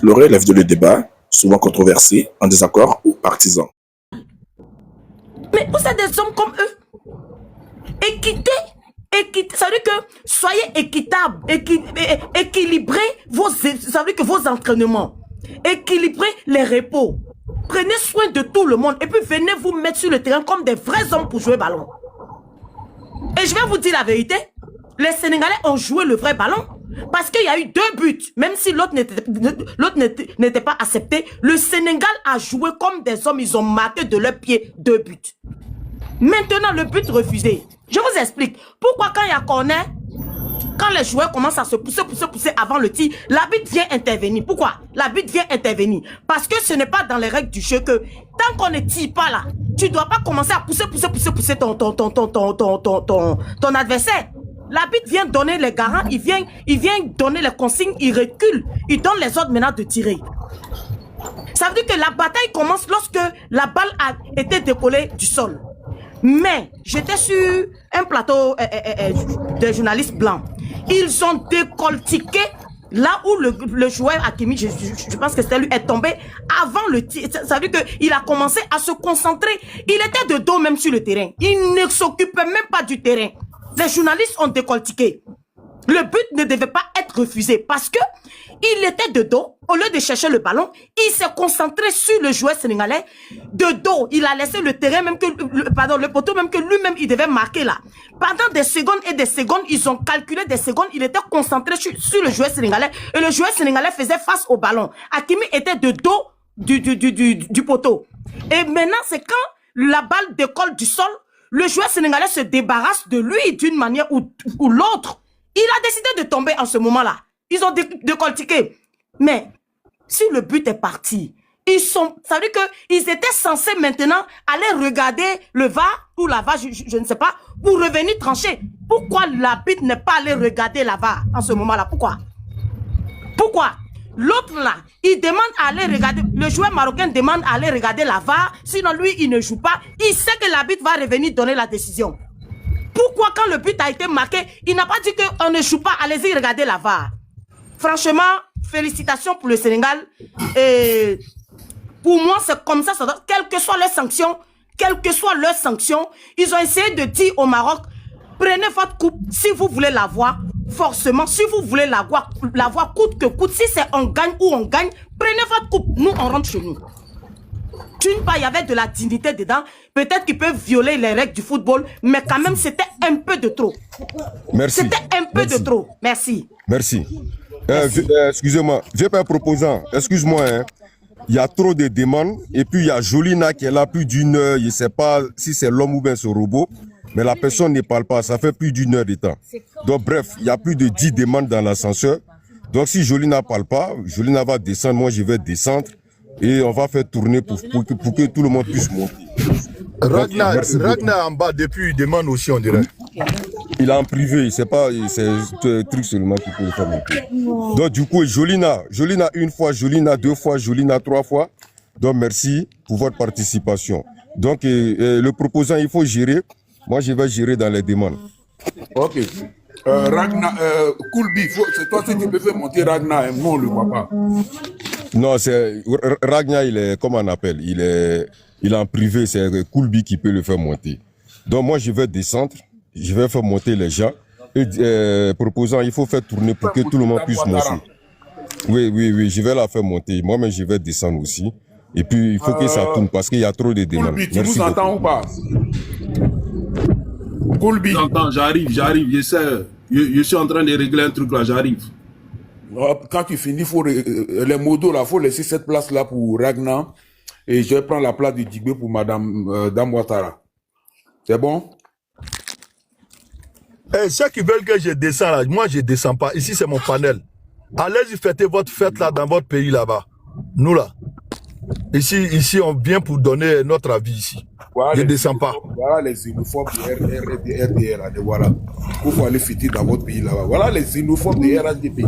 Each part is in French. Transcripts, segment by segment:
Le relève de le débat, souvent controversé, en désaccord ou partisan. Mais vous êtes des hommes comme eux. Équité, ça veut dire que soyez équitable, équilibrez ça veut dire que vos entraînements, équilibrez les repos. Prenez soin de tout le monde et puis venez vous mettre sur le terrain comme des vrais hommes pour jouer ballon. Et je vais vous dire la vérité, les Sénégalais ont joué le vrai ballon parce qu'il y a eu 2 buts. Même si l'autre n'était pas accepté, le Sénégal a joué comme des hommes, ils ont marqué de leurs pieds 2 buts. Maintenant, le but refusé. Je vous explique. Pourquoi quand il y a corner, quand les joueurs commencent à se pousser avant le tir, l'arbitre vient intervenir. Pourquoi? L'arbitre vient intervenir. Parce que ce n'est pas dans les règles du jeu que tant qu'on ne tire pas là, tu ne dois pas commencer à pousser ton adversaire. L'arbitre vient donner les garants, il vient donner les consignes, il recule, il donne les ordres maintenant de tirer. Ça veut dire que la bataille commence lorsque la balle a été décollée du sol. Mais j'étais sur un plateau de journalistes blancs. Ils ont décoltiqué là où le joueur Hakimi, je pense que c'était lui, est tombé avant le tir. Ça veut dire qu'il a commencé à se concentrer. Il était de dos même sur le terrain. Il ne s'occupait même pas du terrain. Les journalistes ont décoltiqué. Le but ne devait pas être refusé parce que il était de dos. Au lieu de chercher le ballon, il s'est concentré sur le joueur sénégalais. De dos, il a laissé le terrain, même que le poteau, même que lui-même, il devait marquer là. Pendant des secondes et des secondes, ils ont calculé des secondes. Il était concentré sur le joueur sénégalais. Et le joueur sénégalais faisait face au ballon. Hakimi était de dos du poteau. Et maintenant, c'est quand la balle décolle du sol, le joueur sénégalais se débarrasse de lui d'une manière ou l'autre. Il a décidé de tomber en ce moment-là. Ils ont décoltiqué. Mais si le but est parti, ça veut dire qu'ils étaient censés maintenant aller regarder le VAR ou la VAR, je ne sais pas, pour revenir trancher. Pourquoi l'arbitre n'est pas allé regarder la VAR en ce moment-là? Pourquoi? L'autre là, il demande à aller regarder, le joueur marocain demande à aller regarder la VAR, sinon lui, il ne joue pas. Il sait que l'arbitre va revenir donner la décision. Pourquoi quand le but a été marqué, il n'a pas dit qu'on ne joue pas, allez-y regarder la VAR? Franchement, félicitations pour le Sénégal. Et pour moi, c'est comme ça, quelle que soit leur sanction, ils ont essayé de dire au Maroc, prenez votre coupe si vous voulez l'avoir. Forcément, si vous voulez l'avoir coûte que coûte, si c'est on gagne ou on gagne, prenez votre coupe, nous on rentre chez nous. D'une part, il y avait de la dignité dedans. Peut-être qu'ils peuvent violer les règles du football, mais quand même, c'était un peu de trop. Merci. C'était un peu de trop. Merci. Merci. Excusez-moi, j'ai pas un proposant. Excuse-moi, hein. Il y a trop de demandes. Et puis, il y a Jolina qui est là plus d'une heure. Je ne sais pas si c'est l'homme ou bien ce robot. Mais la personne ne parle pas. Ça fait plus d'une heure de temps. Donc, bref, il y a plus de 10 demandes dans l'ascenseur. Donc, si Jolina ne parle pas, Jolina va descendre. Moi, je vais descendre. Et on va faire tourner pour que tout le monde puisse monter. Ragnar en bas depuis, il demande aussi, on dirait. Il est en privé, c'est un truc seulement qui peut le faire monter. Donc du coup, Jolina une fois, Jolina 2 fois, Jolina 3 fois. Donc merci pour votre participation. Donc le proposant, il faut gérer. Moi, je vais gérer dans les demandes. Ok. Ragnar, Koulbi, c'est toi qui peux faire monter Ragnar, moi on le voit pas. Non, c'est Ragnar, il est, comment on appelle, il est en privé, c'est Koulbi qui peut le faire monter. Donc moi, je vais descendre, je vais faire monter les gens. Et proposant, il faut faire tourner pour que tout le monde puisse monter. Oui, je vais la faire monter. Moi-même, je vais descendre aussi. Et puis, il faut que ça tourne parce qu'il y a trop de demandes. Koulbi, tu nous entends ou pas? Koulbi. J'entends, j'arrive, je suis en train de régler un truc là, j'arrive. Quand tu finis, faut les modos là, faut laisser cette place là pour Ragnar. Et je vais prendre la place du Djibé pour Madame Dame Ouattara. C'est bon? Ceux qui veulent que je descende là, moi je descends pas. Ici c'est mon panel. Allez-y fêter votre fête là dans votre pays là-bas. Nous là. Ici on vient pour donner notre avis ici. Voilà, je ne descends pas. Voilà les xénophobes de RDR là. Voilà. Il faut aller fêter dans votre pays là-bas. Voilà les xénophobes de RHDP.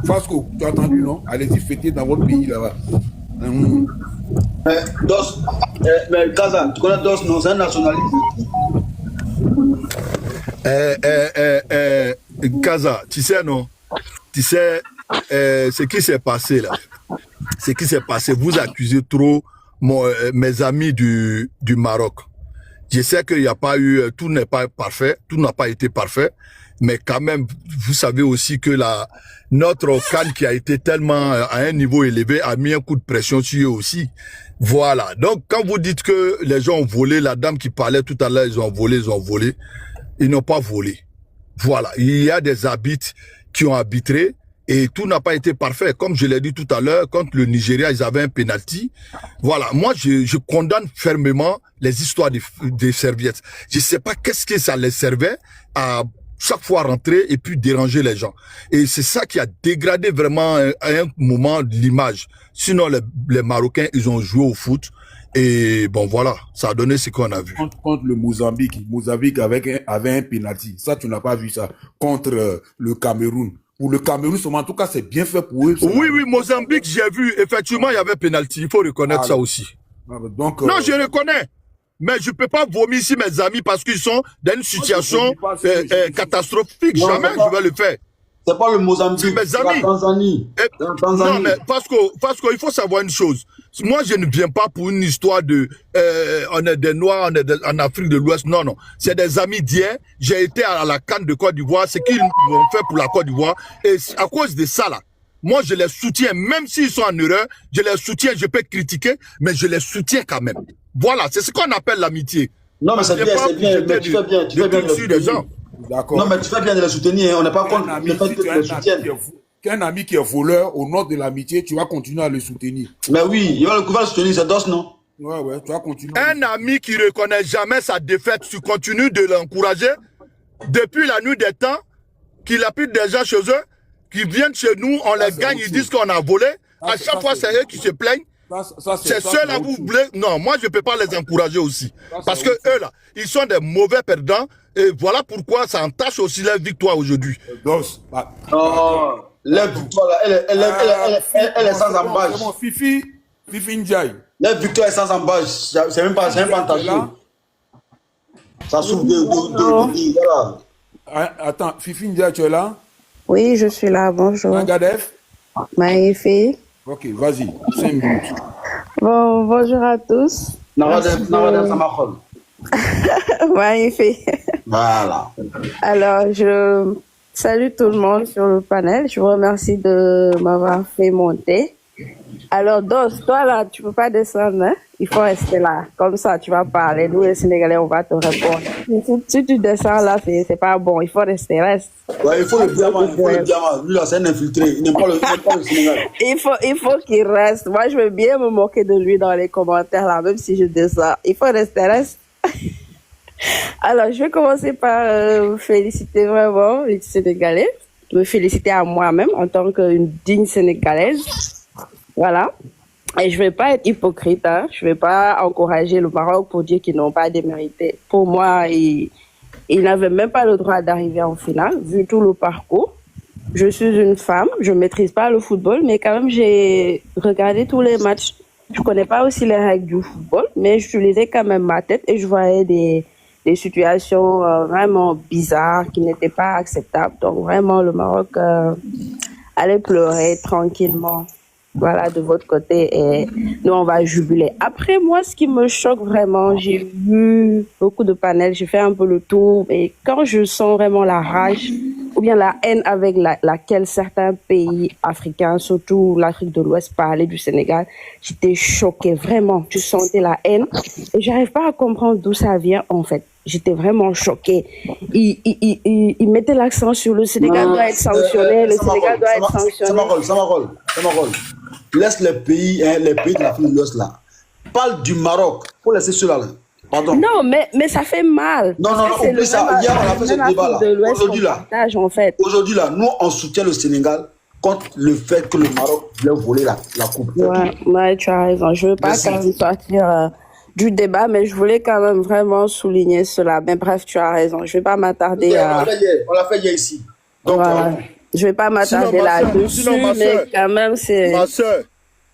Fasco, tu as entendu non? Allez-y fêter dans votre pays là-bas. Mais Gaza, tu connais Dos, non, c'est un nationaliste. Gaza, tu sais non? Tu sais, ce qui s'est passé là, ce qui s'est passé, vous accusez trop mes amis du Maroc. Je sais qu'il n'y a pas eu, tout n'est pas parfait, tout n'a pas été parfait, mais quand même, vous savez aussi que notre CAN qui a été tellement à un niveau élevé a mis un coup de pression sur eux aussi. Voilà. Donc, quand vous dites que les gens ont volé, la dame qui parlait tout à l'heure, ils ont volé, ils n'ont pas volé. Voilà. Il y a des arbitres qui ont arbitré et tout n'a pas été parfait. Comme je l'ai dit tout à l'heure, contre le Nigeria, ils avaient un penalty. Voilà. Moi, je condamne fermement les histoires des serviettes. Je sais pas qu'est-ce que ça les servait à chaque fois rentrer et puis déranger les gens. Et c'est ça qui a dégradé vraiment à un moment l'image. Sinon, les Marocains, ils ont joué au foot. Et bon, voilà, ça a donné ce qu'on a vu. Contre le Mozambique avait un penalty. Ça, tu n'as pas vu ça. Contre le Cameroun. Pour le Cameroun, en tout cas, c'est bien fait pour eux. Oui, Mozambique, j'ai vu. Effectivement, il y avait penalty. Il faut reconnaître ça aussi. Donc, non, je reconnais. Mais je peux pas vomir ici mes amis parce qu'ils sont dans une situation catastrophique. Jamais je vais le faire. C'est pas le Mozambique, c'est la Tanzanie. Non, mais parce qu'il faut savoir une chose. Moi, je ne viens pas pour une histoire de on est des Noirs, on est en Afrique de l'Ouest. Non, non. C'est des amis d'hier. J'ai été à la CAN de Côte d'Ivoire. Ce qu'ils ont fait pour la Côte d'Ivoire. Et à cause de ça, là, moi, je les soutiens. Même s'ils sont en erreur, je les soutiens. Je peux critiquer, mais je les soutiens quand même. Voilà, c'est ce qu'on appelle l'amitié. Non, mais c'est bien, mais tu fais bien. Tu fais bien de les gens. D'accord. Non, mais tu fais bien de les soutenir. On n'est pas contre le fait que tu les soutiennes. Qu'un ami qui est voleur, au nom de l'amitié, tu vas continuer à le soutenir. Mais oui, il va le soutenir, c'est DOS, non? Ouais, tu vas continuer. Un ami qui ne reconnaît jamais sa défaite, tu continues de l'encourager. Depuis la nuit des temps, qu'il appuie des gens chez eux, qui viennent chez nous, on les gagne, ils disent qu'on a volé. À chaque fois, c'est eux qui se plaignent. C'est ceux-là, vous voulez. Non, moi, je ne peux pas les encourager aussi. Parce que eux, là, ils sont des mauvais perdants. Et voilà pourquoi ça entache aussi leur victoire aujourd'hui. Non, leur victoire, là, elle est sans embâche. C'est bon, Fifi Ndiaye. Leur victoire est sans embâche. C'est même pas entaché. Ça souffre de voilà. Attends, Fifi Ndiaye, tu es là? Oui, je suis là, bonjour. Magadef? Magnifique. Ok, vas-y, 5 minutes. Bon, bonjour à tous. Nagadef, ça m'appelle. Magnifique. Voilà. Alors, je salue tout le monde sur le panel. Je vous remercie de m'avoir fait monter. Alors, Dos, toi là, tu peux pas descendre, hein? Il faut rester là. Comme ça, tu vas parler. Nous, les Sénégalais, on va te répondre. Si tu descends là, c'est pas bon. Il faut rester, reste. Ouais, il faut le diamant. Lui là, c'est un infiltré. Il n'aime pas le Sénégal. Il faut qu'il reste. Moi, je veux bien me moquer de lui dans les commentaires là, même si je descends. Il faut rester, reste. Alors, je vais commencer par féliciter vraiment les Sénégalais. Me féliciter à moi-même en tant qu'une digne Sénégalaise. Voilà. Et je vais pas être hypocrite, hein. Je vais pas encourager le Maroc pour dire qu'ils n'ont pas démérité. Pour moi, ils n'avaient même pas le droit d'arriver en finale, vu tout le parcours. Je suis une femme, je maîtrise pas le football, mais quand même, j'ai regardé tous les matchs. Je connais pas aussi les règles du football, mais j'utilisais quand même ma tête et je voyais des situations vraiment bizarres qui n'étaient pas acceptables. Donc vraiment, le Maroc allait pleurer tranquillement. Voilà, de votre côté, et nous, on va jubiler. Après, moi, ce qui me choque vraiment, j'ai vu beaucoup de panels, j'ai fait un peu le tour, et quand je sens vraiment la rage, ou bien la haine avec laquelle certains pays africains, surtout l'Afrique de l'Ouest, parlaient du Sénégal, j'étais choquée, vraiment. Je sentais la haine, et j'arrive pas à comprendre d'où ça vient, en fait. J'étais vraiment choquée. Ils mettaient l'accent sur le Sénégal doit être sanctionné, le Sénégal doit être sanctionné. Ça m'enrôle. Laisse les pays de l'Afrique de l'Ouest là. Parle du Maroc. Faut laisser ceux-là. Pardon. Non, mais ça fait mal. Non, oublie ça. Hier, on a fait ce débat là. Aujourd'hui là, nous, on soutient le Sénégal contre le fait que le Maroc voulait voler la coupe. Ouais, tu as raison. Je veux pas quand même sortir du débat, mais je voulais quand même vraiment souligner cela. Mais bref, tu as raison. Je vais pas m'attarder à... On l'a fait hier ici. Donc, voilà. Je vais pas m'attarder là-dessus, mais quand même, c'est...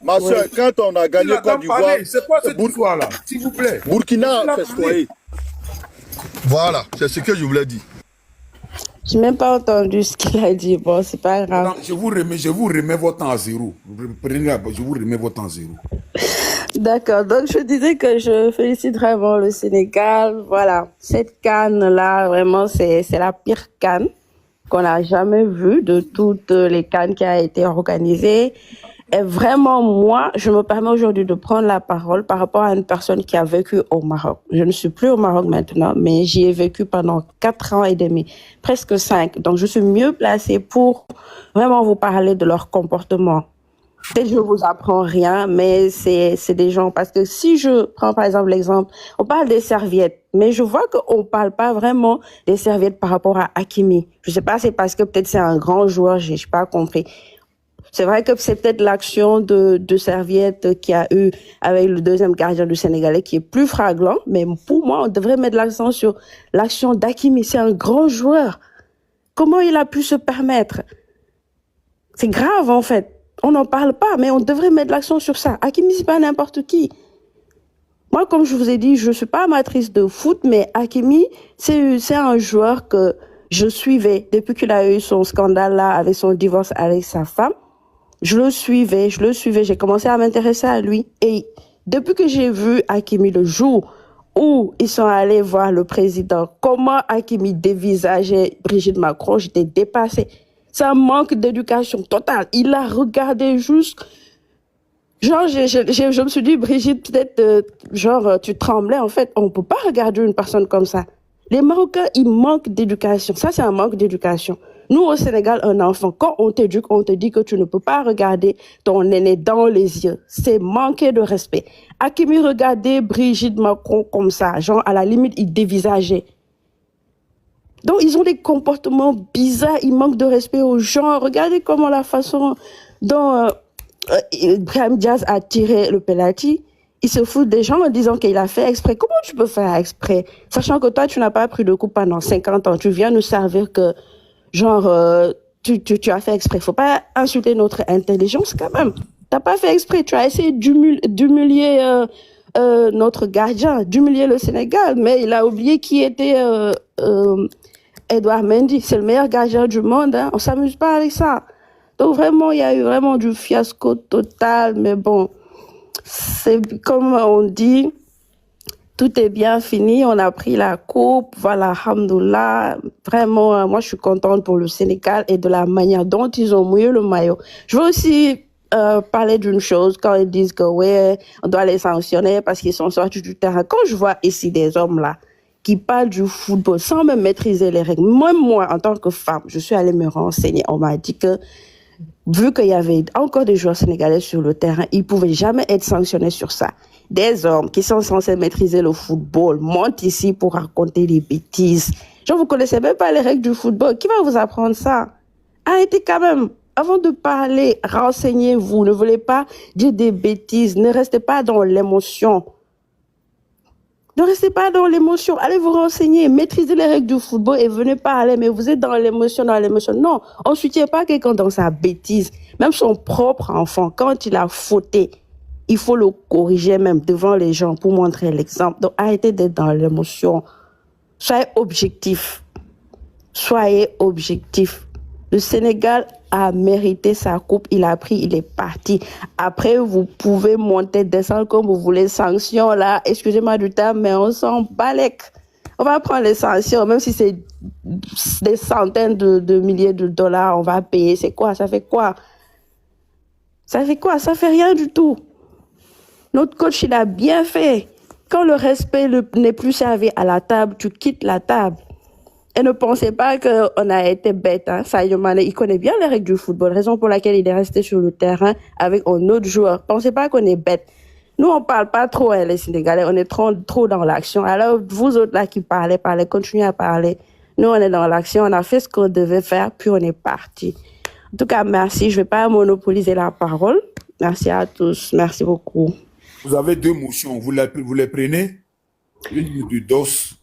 Ma soeur, quand on a gagné Côte d'Ivoire... C'est quoi cette histoire là, s'il vous plaît? Burkina a festoyé. Voilà, c'est ce que je voulais dire. J'ai même pas entendu ce qu'il a dit. Bon, c'est pas grave. Non, je vous remets votre temps à zéro. Je vous remets votre temps à zéro. D'accord. Donc, je disais que je félicite vraiment le Sénégal. Voilà. Cette CAN-là, vraiment, c'est la pire CAN qu'on a jamais vue de toutes les CAN qui a été organisée. Et vraiment, moi, je me permets aujourd'hui de prendre la parole par rapport à une personne qui a vécu au Maroc. Je ne suis plus au Maroc maintenant, mais j'y ai vécu pendant 4 ans et demi, presque 5. Donc, je suis mieux placée pour vraiment vous parler de leur comportement. Peut-être que je vous apprends rien, mais c'est des gens, parce que si je prends par exemple l'exemple, on parle des serviettes, mais je vois qu'on parle pas vraiment des serviettes par rapport à Hakimi. Je sais pas, c'est parce que peut-être c'est un grand joueur, j'ai pas compris. C'est vrai que c'est peut-être l'action de serviette qu'il y a eu avec le deuxième gardien du Sénégalais qui est plus flaglant, mais pour moi, on devrait mettre l'accent sur l'action d'Hakimi. C'est un grand joueur. Comment il a pu se permettre? C'est grave, en fait. On n'en parle pas, mais on devrait mettre l'accent sur ça. Hakimi, c'est pas n'importe qui. Moi, comme je vous ai dit, je suis pas amatrice de foot, mais Hakimi, c'est un joueur que je suivais depuis qu'il a eu son scandale là avec son divorce avec sa femme. Je le suivais, j'ai commencé à m'intéresser à lui. Et depuis que j'ai vu Hakimi le jour où ils sont allés voir le président, comment Hakimi dévisageait Brigitte Macron, j'étais dépassée. C'est un manque d'éducation totale. Il a regardé juste... Genre, je me suis dit, Brigitte, peut-être, tu tremblais. En fait, on peut pas regarder une personne comme ça. Les Marocains, ils manquent d'éducation. Ça, c'est un manque d'éducation. Nous, au Sénégal, un enfant, quand on t'éduque, on te dit que tu ne peux pas regarder ton aîné dans les yeux. C'est manquer de respect. Hakimi regardait Brigitte Macron comme ça. Genre, à la limite, il dévisageait. Donc, ils ont des comportements bizarres. Ils manquent de respect aux gens. Regardez comment la façon dont Brahim Diaz a tiré le penalty. Il se fout des gens en disant qu'il a fait exprès. Comment tu peux faire exprès? Sachant que toi, tu n'as pas pris de coup pendant 50 ans. Tu viens nous servir que, tu as fait exprès. Faut pas insulter notre intelligence quand même. T'as pas fait exprès. Tu as essayé d'humilier notre gardien, d'humilier le Sénégal. Mais il a oublié qui était Edouard Mendy. C'est le meilleur gardien du monde. Hein. On s'amuse pas avec ça. Donc vraiment, il y a eu vraiment du fiasco total. Mais bon, c'est comme on dit, tout est bien fini. On a pris la coupe. Voilà, alhamdoulilah. Vraiment, moi, je suis contente pour le Sénégal et de la manière dont ils ont mouillé le maillot. Je veux aussi parler d'une chose quand ils disent que ouais, on doit les sanctionner parce qu'ils sont sortis du terrain. Quand je vois ici des hommes là qui parlent du football sans même maîtriser les règles, même moi, en tant que femme, je suis allée me renseigner. On m'a dit que vu qu'il y avait encore des joueurs sénégalais sur le terrain, ils pouvaient jamais être sanctionnés sur ça. Des hommes qui sont censés maîtriser le football montent ici pour raconter des bêtises. Genre, vous connaissez même pas les règles du football. Qui va vous apprendre ça? Arrêtez quand même. Avant de parler, renseignez-vous. Ne voulez pas dire des bêtises. Ne restez pas dans l'émotion. Ne restez pas dans l'émotion. Allez vous renseigner. Maîtrisez les règles du football et venez parler. Mais vous êtes dans l'émotion, Non, on ne soutient pas quelqu'un dans sa bêtise. Même son propre enfant, quand il a fauté, il faut le corriger même devant les gens pour montrer l'exemple. Donc, arrêtez d'être dans l'émotion. Soyez objectif. Soyez objectif. Le Sénégal a mérité sa coupe. Il a pris, il est parti. Après, vous pouvez monter, descendre comme vous voulez. Sanctions, là, excusez-moi du terme, mais on s'en balèque. On va prendre les sanctions, même si c'est des centaines de milliers de dollars, on va payer. C'est quoi? Ça fait quoi? Ça fait quoi? Ça fait rien du tout. Notre coach, il a bien fait. Quand le respect n'est plus servi à la table, tu quittes la table. Et ne pensez pas qu'on a été bête. Hein. Sadio Mané, il connaît bien les règles du football, raison pour laquelle il est resté sur le terrain avec un autre joueur. Pensez pas qu'on est bête. Nous, on parle pas trop, hein, les Sénégalais. On est trop dans l'action. Alors, vous autres là qui parlez, continuez à parler. Nous, on est dans l'action. On a fait ce qu'on devait faire, puis on est parti. En tout cas, merci. Je vais pas monopoliser la parole. Merci à tous. Merci beaucoup. Vous avez 2 motions. Vous les prenez? Une du DOS.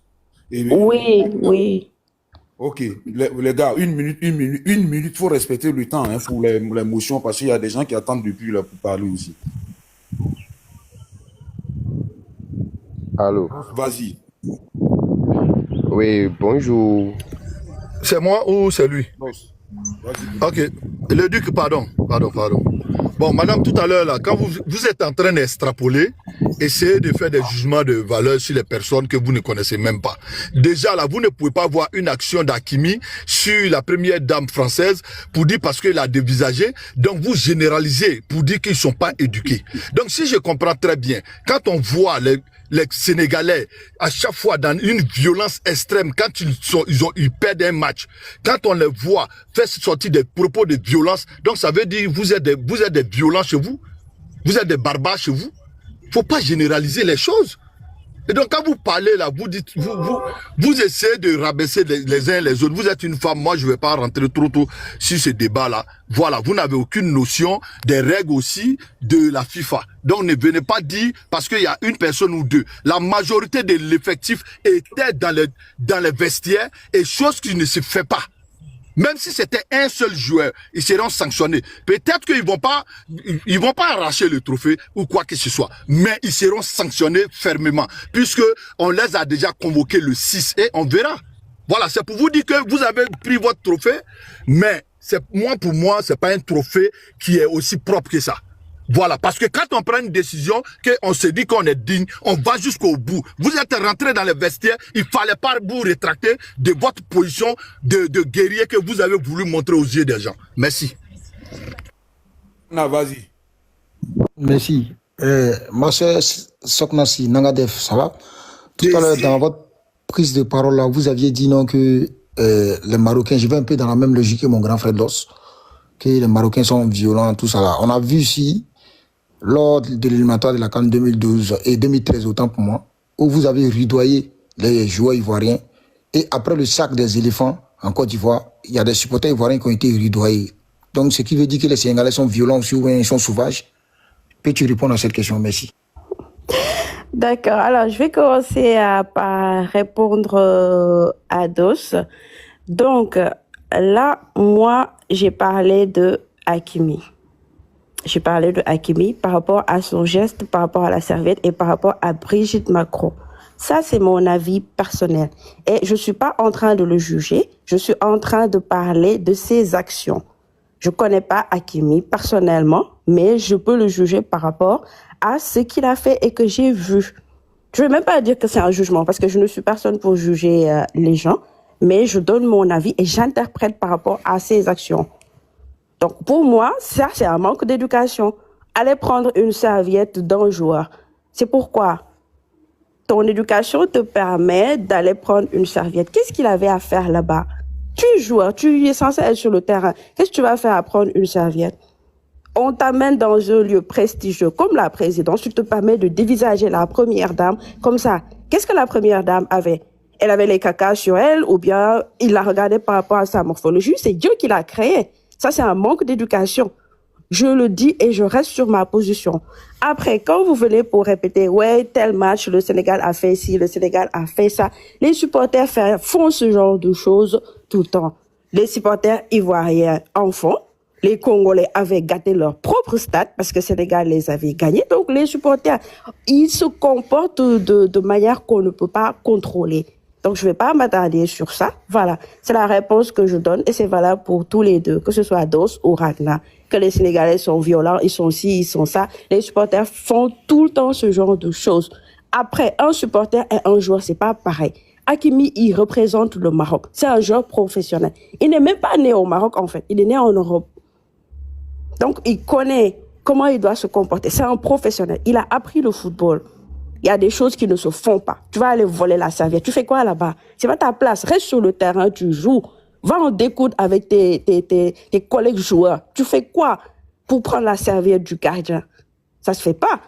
Et Oui. Ok, les gars, une minute, faut respecter le temps hein, pour les motions parce qu'il y a des gens qui attendent depuis là pour parler aussi. Allô? Vas-y. Oui, bonjour. C'est moi ou c'est lui? Ok. Le duc, pardon. Bon, madame, tout à l'heure, là, quand vous êtes en train d'extrapoler, essayez de faire des jugements de valeur sur les personnes que vous ne connaissez même pas. Déjà, là, vous ne pouvez pas voir une action d'Hakimi sur la première dame française pour dire parce qu'elle a dévisagé. Donc, vous généralisez pour dire qu'ils ne sont pas éduqués. Donc, si je comprends très bien, quand on voit les Sénégalais, à chaque fois dans une violence extrême, quand ils perdent un match, quand on les voit faire sortir des propos de violence, donc ça veut dire vous êtes des violents chez vous, vous êtes des barbares chez vous. Faut pas généraliser les choses. Et donc quand vous parlez là, vous dites, vous essayez de rabaisser les uns les autres. Vous êtes une femme, moi je vais pas rentrer trop sur ce débat là. Voilà, vous n'avez aucune notion des règles aussi de la FIFA. Donc ne venez pas dire parce qu'il y a une personne ou deux. La majorité de l'effectif était dans les vestiaires et chose qui ne se fait pas. Même si c'était un seul joueur, ils seront sanctionnés. Peut-être qu'ils vont pas arracher le trophée ou quoi que ce soit. Mais ils seront sanctionnés fermement. Puisque on les a déjà convoqués le 6 et on verra. Voilà, c'est pour vous dire que vous avez pris votre trophée. Mais pour moi, c'est pas un trophée qui est aussi propre que ça. Voilà, parce que quand on prend une décision, qu'on se dit qu'on est digne, on va jusqu'au bout. Vous êtes rentré dans les vestiaires, il fallait pas vous rétracter de votre position de guerrier que vous avez voulu montrer aux yeux des gens. Merci. Non, vas-y. Merci. Ma soeur Soknasi Nangadef, ça va? Tout à l'heure, dans votre prise de parole, là, vous aviez dit non que les Marocains, je vais un peu dans la même logique que mon grand frère Dos, que les Marocains sont violents, tout ça là. On a vu ici, lors de l'éliminatoire de la CAN 2012 et 2013, autant pour moi, où vous avez rudoyé les joueurs ivoiriens. Et après le sac des éléphants en Côte d'Ivoire, il y a des supporters ivoiriens qui ont été rudoyés. Donc, ce qui veut dire que les Sénégalais sont violents aussi ou ils sont sauvages. Peux-tu répondre à cette question? Merci. D'accord. Alors, je vais commencer par répondre à Dos. Donc, là, moi, j'ai parlé de Hakimi. J'ai parlé de Hakimi par rapport à son geste, par rapport à la serviette et par rapport à Brigitte Macron. Ça, c'est mon avis personnel. Et je suis pas en train de le juger. Je suis en train de parler de ses actions. Je connais pas Hakimi personnellement, mais je peux le juger par rapport à ce qu'il a fait et que j'ai vu. Je vais même pas dire que c'est un jugement parce que je ne suis personne pour juger les gens, mais je donne mon avis et j'interprète par rapport à ses actions. Donc, pour moi, ça, c'est un manque d'éducation. Aller prendre une serviette d'un joueur. C'est pourquoi ton éducation te permet d'aller prendre une serviette. Qu'est-ce qu'il avait à faire là-bas? Tu es joueur, tu es censé être sur le terrain. Qu'est-ce que tu vas faire à prendre une serviette? On t'amène dans un lieu prestigieux comme la présidence. Tu te permets de dévisager la première dame comme ça. Qu'est-ce que la première dame avait? Elle avait les cacas sur elle ou bien il la regardait par rapport à sa morphologie. C'est Dieu qui l'a créée. Ça, c'est un manque d'éducation. Je le dis et je reste sur ma position. Après, quand vous venez pour répéter, ouais, tel match, le Sénégal a fait ci, le Sénégal a fait ça, les supporters font ce genre de choses tout le temps. Les supporters ivoiriens en font. Les Congolais avaient gâté leur propre stade parce que le Sénégal les avait gagnés. Donc, les supporters, ils se comportent de manière qu'on ne peut pas contrôler. Donc, je ne vais pas m'attarder sur ça. Voilà, c'est la réponse que je donne et c'est valable pour tous les deux, que ce soit Dos ou Ragnar. Que les Sénégalais sont violents, ils sont ci, ils sont ça. Les supporters font tout le temps ce genre de choses. Après, un supporter et un joueur, c'est pas pareil. Hakimi, il représente le Maroc. C'est un joueur professionnel. Il n'est même pas né au Maroc, en fait. Il est né en Europe. Donc, il connaît comment il doit se comporter. C'est un professionnel. Il a appris le football. Il y a des choses qui ne se font pas. Tu vas aller voler la serviette. Tu fais quoi là-bas? C'est pas ta place. Reste sur le terrain, tu joues. Va en découdre avec tes collègues joueurs. Tu fais quoi pour prendre la serviette du gardien? Ça se fait pas.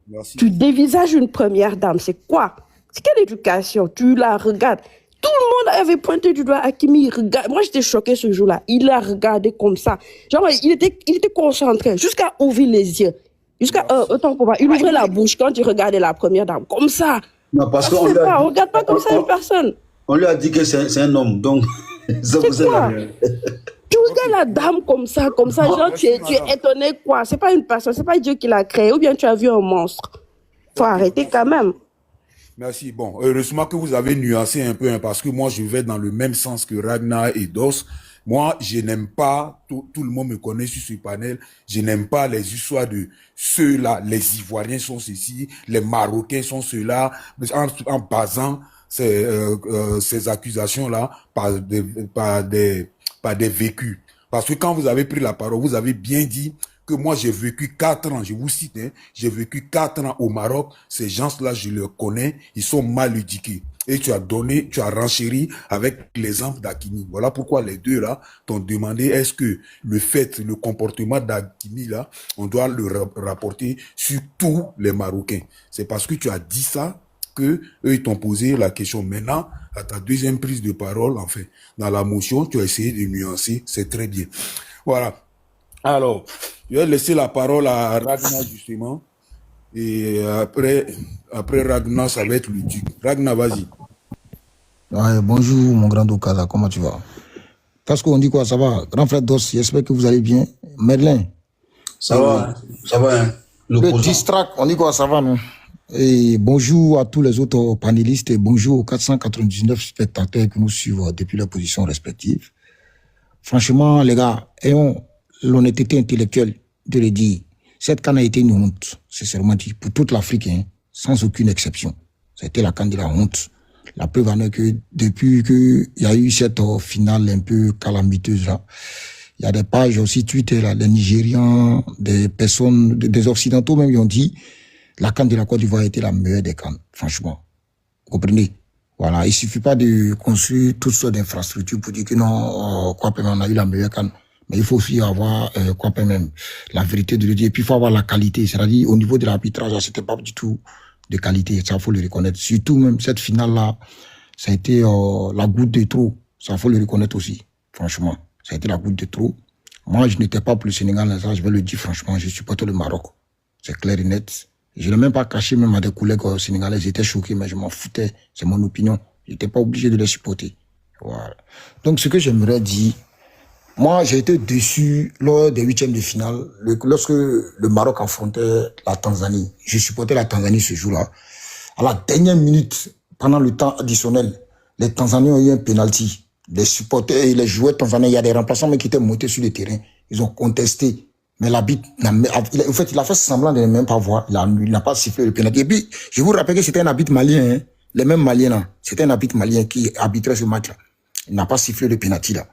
Merci. Tu dévisages une première dame. C'est quoi? C'est quelle éducation? Tu la regardes. Tout le monde avait pointé du doigt Hakimi. Moi, j'étais choquée ce jour-là. Il l'a regardé comme ça. Genre, il était concentré jusqu'à ouvrir les yeux. Jusqu'à autant pour moi. Il ouvrait la bouche quand il regardait la première dame. Comme ça. Non, parce qu'on on regarde pas comme ça une personne. On lui a dit que c'est un homme. Donc, c'est quoi? Tu regardes la dame comme ça. Genre, tu es étonné, quoi. C'est pas une personne. C'est pas Dieu qui l'a créé. Ou bien tu as vu un monstre. Faut arrêter quand même. Merci. Bon, heureusement que vous avez nuancé un peu, hein, parce que moi, je vais dans le même sens que Ragnar et Dos. Moi, je n'aime pas, tout le monde me connaît sur ce panel, je n'aime pas les histoires de ceux-là, les Ivoiriens sont ceci, les Marocains sont ceux-là, en basant ces accusations-là par des vécus. Parce que quand vous avez pris la parole, vous avez bien dit que moi j'ai vécu 4 ans, je vous cite, hein, j'ai vécu 4 ans au Maroc, ces gens-là, je les connais, ils sont mal éduqués. Et tu as renchéri avec l'exemple d'Hakimi. Voilà pourquoi les deux là t'ont demandé est-ce que le comportement d'Hakimi là, on doit le rapporter sur tous les Marocains. C'est parce que tu as dit ça que eux ils t'ont posé la question. Maintenant, à ta deuxième prise de parole, enfin, dans la motion, tu as essayé de nuancer, c'est très bien. Voilà. Alors, je vais laisser la parole à Ragnar justement. Et après Ragnar, ça va être le duc. Ragnar, vas-y. Ouais, bonjour mon grand Okada, comment tu vas? Parce qu'on dit quoi, ça va? Grand frère Dos, j'espère que vous allez bien. Merlin. Ça va, hein. Le distract, on dit quoi, ça va, non? Et bonjour à tous les autres panélistes et bonjour aux 499 spectateurs qui nous suivent depuis leurs positions respectives. Franchement, les gars, ayons l'honnêteté intellectuelle de le dire. Cette CAN a été une honte, c'est seulement dit, pour toute l'Afrique, hein, sans aucune exception. C'était la CAN de la honte. La preuve en est que depuis qu'il y a eu cette finale un peu calamiteuse là, il y a des pages aussi Twitter là, les Nigérians, des personnes, des Occidentaux même, ils ont dit la CAN de la Côte d'Ivoire était la meilleure des CAN, franchement. Vous comprenez? Voilà, il suffit pas de construire toutes sortes d'infrastructures pour dire que non, quoi, on a eu la meilleure CAN. Mais il faut aussi avoir, quoi, même, la vérité de le dire. Et puis, il faut avoir la qualité. C'est-à-dire, au niveau de l'arbitrage, c'était pas du tout de qualité. Ça, faut le reconnaître. Surtout, même, cette finale-là, ça a été, la goutte de trop. Ça, faut le reconnaître aussi. Franchement. Ça a été la goutte de trop. Moi, je n'étais pas pour le Sénégal, ça, je vais le dire franchement. Je supportais le Maroc. C'est clair et net. Je n'ai même pas caché, même à des collègues sénégalais. Ils étaient choqués, mais je m'en foutais. C'est mon opinion. J'étais pas obligé de les supporter. Voilà. Donc, ce que j'aimerais dire, moi, j'ai été déçu lors des 8e de finale, lorsque le Maroc affrontait la Tanzanie. Je supportais la Tanzanie ce jour-là. À la dernière minute, pendant le temps additionnel, les Tanzaniens ont eu un penalty. Les supporters et les joueurs tanzaniens, il y a des remplaçants qui étaient montés sur le terrain. Ils ont contesté. Mais l'arbitre, en fait, il a fait semblant de ne même pas voir. Il n'a pas sifflé le penalty. Et puis, je vous rappelle que c'était un arbitre malien, hein. Les mêmes maliens là. C'était un arbitre malien qui arbitrait ce match-là. Il n'a pas sifflé le penalty là.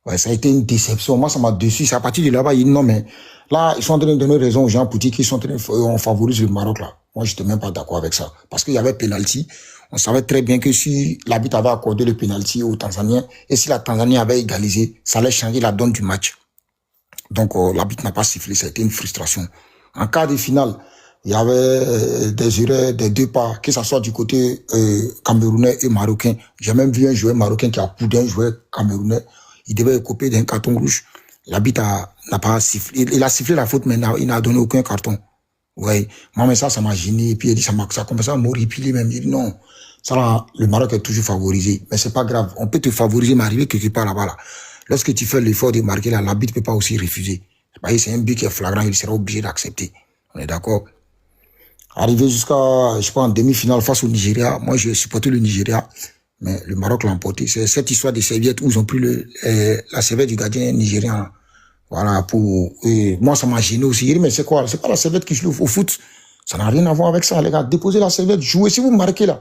Ouais, ça a été une déception. Moi, ça m'a déçu. C'est à partir de là-bas, il dit non, mais là, ils sont en train de donner raison aux gens pour dire qu'ils sont en train de, on favorise le Maroc, là. Moi, j'étais même pas d'accord avec ça. Parce qu'il y avait penalty. On savait très bien que si l'arbitre avait accordé le penalty aux Tanzaniens et si la Tanzanie avait égalisé, ça allait changer la donne du match. Donc, l'arbitre n'a pas sifflé. Ça a été une frustration. En quart de finale, il y avait des erreurs des deux parts, que ça soit du côté camerounais et marocain. J'ai même vu un joueur marocain qui a poudé un joueur camerounais. Il devait écoper d'un carton rouge. L'arbitre n'a pas sifflé. Il a sifflé la faute, mais il n'a donné aucun carton. Ouais. Moi, mais ça m'a gêné. Et puis, il dit, ça commence à m'horripiler même. Il dit, non. Ça, là, le Maroc est toujours favorisé. Mais c'est pas grave. On peut te favoriser, mais arriver quelque part là-bas, là. Lorsque tu fais l'effort de marquer là, l'arbitre peut pas aussi refuser. C'est un but qui est flagrant. Il sera obligé d'accepter. On est d'accord? Arrivé jusqu'à, je sais pas, en demi-finale face au Nigeria. Moi, j'ai supporté le Nigeria. Mais le Maroc l'a emporté. C'est cette histoire des serviettes où ils ont pris la serviette du gardien nigérian. Voilà, moi, ça m'a gêné aussi. Il dit, mais c'est quoi? C'est pas la serviette qui joue au foot. Ça n'a rien à voir avec ça, les gars. Déposez la serviette, jouez. Si vous marquez là,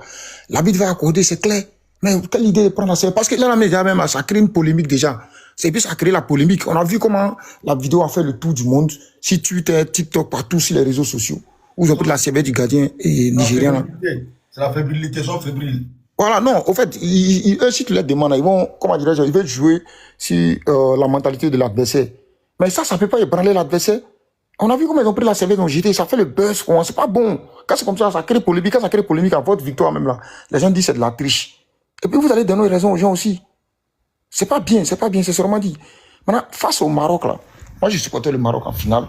l'arbitre va accorder, c'est clair. Mais quelle idée de prendre la serviette? Parce que là, même, ça crée une polémique déjà. C'est plus ça crée la polémique. On a vu comment la vidéo a fait le tour du monde. Si Twitter, TikTok, partout sur les réseaux sociaux, où ils ont pris la serviette du gardien nigérian. C'est la fébrilité, ils sont fébriles. Voilà, non, au fait, eux, si tu les demandes, ils vont, comment dirais-je, ils veulent jouer sur la mentalité de l'adversaire. Mais ça peut pas ébranler l'adversaire. On a vu comment ils ont pris la serviette, ils ont jeté, ça fait le buzz, c'est pas bon. Quand c'est comme ça crée polémique, quand ça crée polémique à votre victoire même là, les gens disent c'est de la triche. Et puis vous allez donner raison aux gens aussi. C'est pas bien, c'est sûrement dit. Maintenant, face au Maroc là, moi je supportais le Maroc en finale,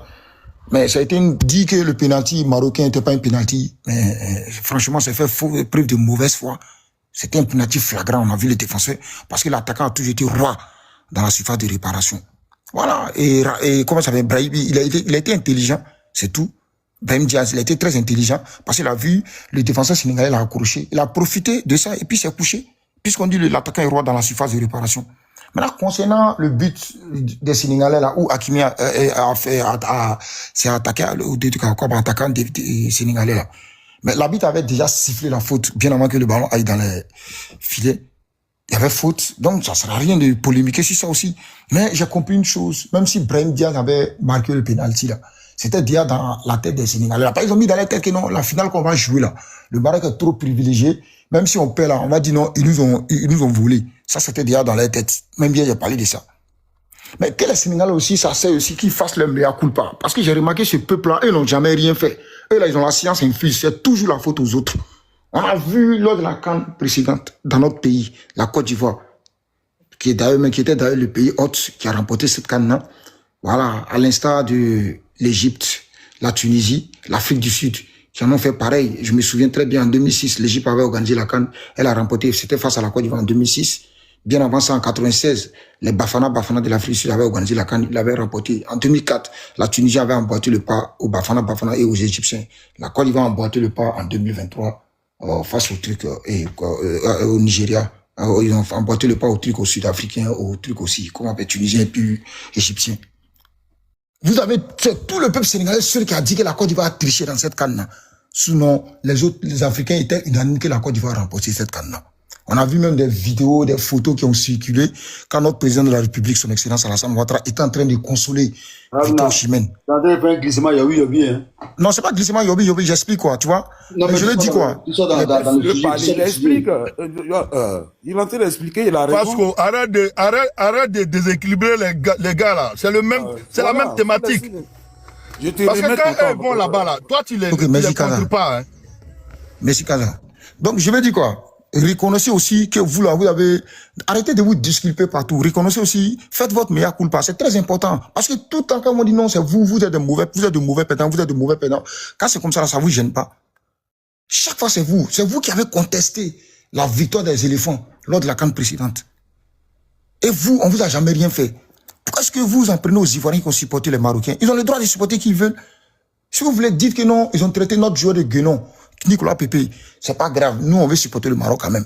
mais ça a été dit que le penalty marocain n'était pas un penalty, mais franchement, c'est fait preuve de mauvaise foi. C'était un penalty flagrant, on a vu les défenseurs, parce que l'attaquant a toujours été roi dans la surface de réparation. Voilà, et comment ça s'appelle, Brahim, il a été intelligent, c'est tout. Brahim Diaz, il a été très intelligent parce qu'il a vu le défenseur sénégalais l'a accroché. Il a profité de ça et puis s'est couché. Puisqu'on dit l'attaquant est roi dans la surface de réparation. Maintenant, concernant le but des Sénégalais là, où Hakimi s'est attaqué comme attaquant des Sénégalais là. Mais l'arbitre avait déjà sifflé la faute bien avant que le ballon aille dans les filets. Il y avait faute, donc ça ne sert à rien de polémiquer sur ça aussi. Mais j'ai compris une chose, même si Brahim Diaz avait marqué le pénalty là, c'était déjà dans la tête des Sénégalais. Là, ils ont mis dans la tête que non, la finale qu'on va jouer là, le Maroc est trop privilégié. Même si on perd là, on va dire non, ils nous ont volé. Ça, c'était déjà dans leur tête. Même bien, j'ai parlé de ça. Mais que les Sénégalais aussi, ça sert aussi qu'ils fassent leur mea culpa. Parce que j'ai remarqué ce peuple-là, eux n'ont jamais rien fait. Eux là, ils ont la science infuse, c'est toujours la faute aux autres. On a vu lors de la CAN précédente, dans notre pays, la Côte d'Ivoire, qui était d'ailleurs le pays hôte qui a remporté cette CAN-là. Voilà, à l'instar de l'Égypte, la Tunisie, l'Afrique du Sud, qui en ont fait pareil. Je me souviens très bien, en 2006, l'Égypte avait organisé la CAN, elle a remporté, c'était face à la Côte d'Ivoire en 2006. Bien avant ça, en 96, les Bafana de l'Afrique du Sud avaient organisé la CAN, ils l'avaient remporté. En 2004, la Tunisie avait emboîté le pas aux Bafana et aux Égyptiens. La Côte d'Ivoire a emboîté le pas en 2023 face au truc au Nigeria. Ils ont emboîté le pas au truc aux Sud-Africains, au truc aussi, comment on appelle, Tunisien et puis Égyptien. Vous avez, c'est tout le peuple sénégalais seul qui a dit que la Côte d'Ivoire a triché dans cette canne-là. Sinon, les Africains étaient unanimes que la Côte d'Ivoire a remporté cette canne-là. On a vu même des vidéos, des photos qui ont circulé quand notre président de la République, son excellence Alassane Ouattara, était en train de consoler Victor Osimhen. C'est en train de faire un glissement yobi, hein. Non, c'est pas glissement yobi, j'explique quoi, tu vois. Non, mais je le dis quoi. Il explique. Il est en train d'expliquer, il a raison. Parce qu'on arrête de déséquilibrer les gars là. C'est le même, c'est la même thématique. Parce que quand eux vont là-bas là, toi tu les contrôles pas, hein. Merci Kaza. Donc je vais dire quoi. Reconnaissez aussi que vous là, vous avez, arrêtez de vous disculper partout. Reconnaissez aussi, faites votre meilleur culpa. C'est très important. Parce que tout le temps, quand on dit non, c'est vous êtes de mauvais perdants, Quand c'est comme ça, ça vous gêne pas. Chaque fois, c'est vous qui avez contesté la victoire des éléphants lors de la CAN précédente. Et vous, on vous a jamais rien fait. Pourquoi est-ce que vous en prenez aux Ivoiriens qui ont supporté les Marocains? Ils ont le droit de supporter qui ils veulent. Si vous voulez dire que non, ils ont traité notre joueur de guenon, Nicolas Pépé, c'est pas grave. Nous, on veut supporter le Maroc quand même.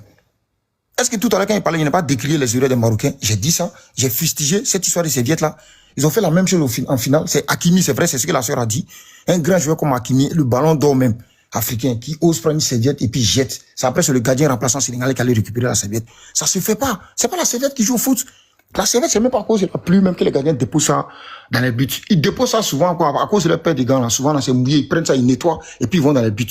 Est-ce que tout à l'heure, quand il parlait, il n'a pas décrié les erreurs des Marocains? J'ai dit ça. J'ai fustigé cette histoire de ces Viettes-là. Ils ont fait la même chose en finale. C'est Hakimi, c'est vrai, c'est ce que la sœur a dit. Un grand joueur comme Hakimi, le ballon d'or même, africain, qui ose prendre une serviette et puis jette. C'est après, c'est le gardien remplaçant sénégalais qui allait récupérer la serviette. Ça se fait pas. C'est pas la serviette qui joue au foot. La serviette, c'est même pas à cause de la pluie, même que les gardiens déposent ça dans les buts. Ils déposent ça souvent, quoi, à cause de leur père des gants, là. Souvent, là, c'est mouillé. Ils prennent ça, ils nettoient, et puis ils vont dans les buts.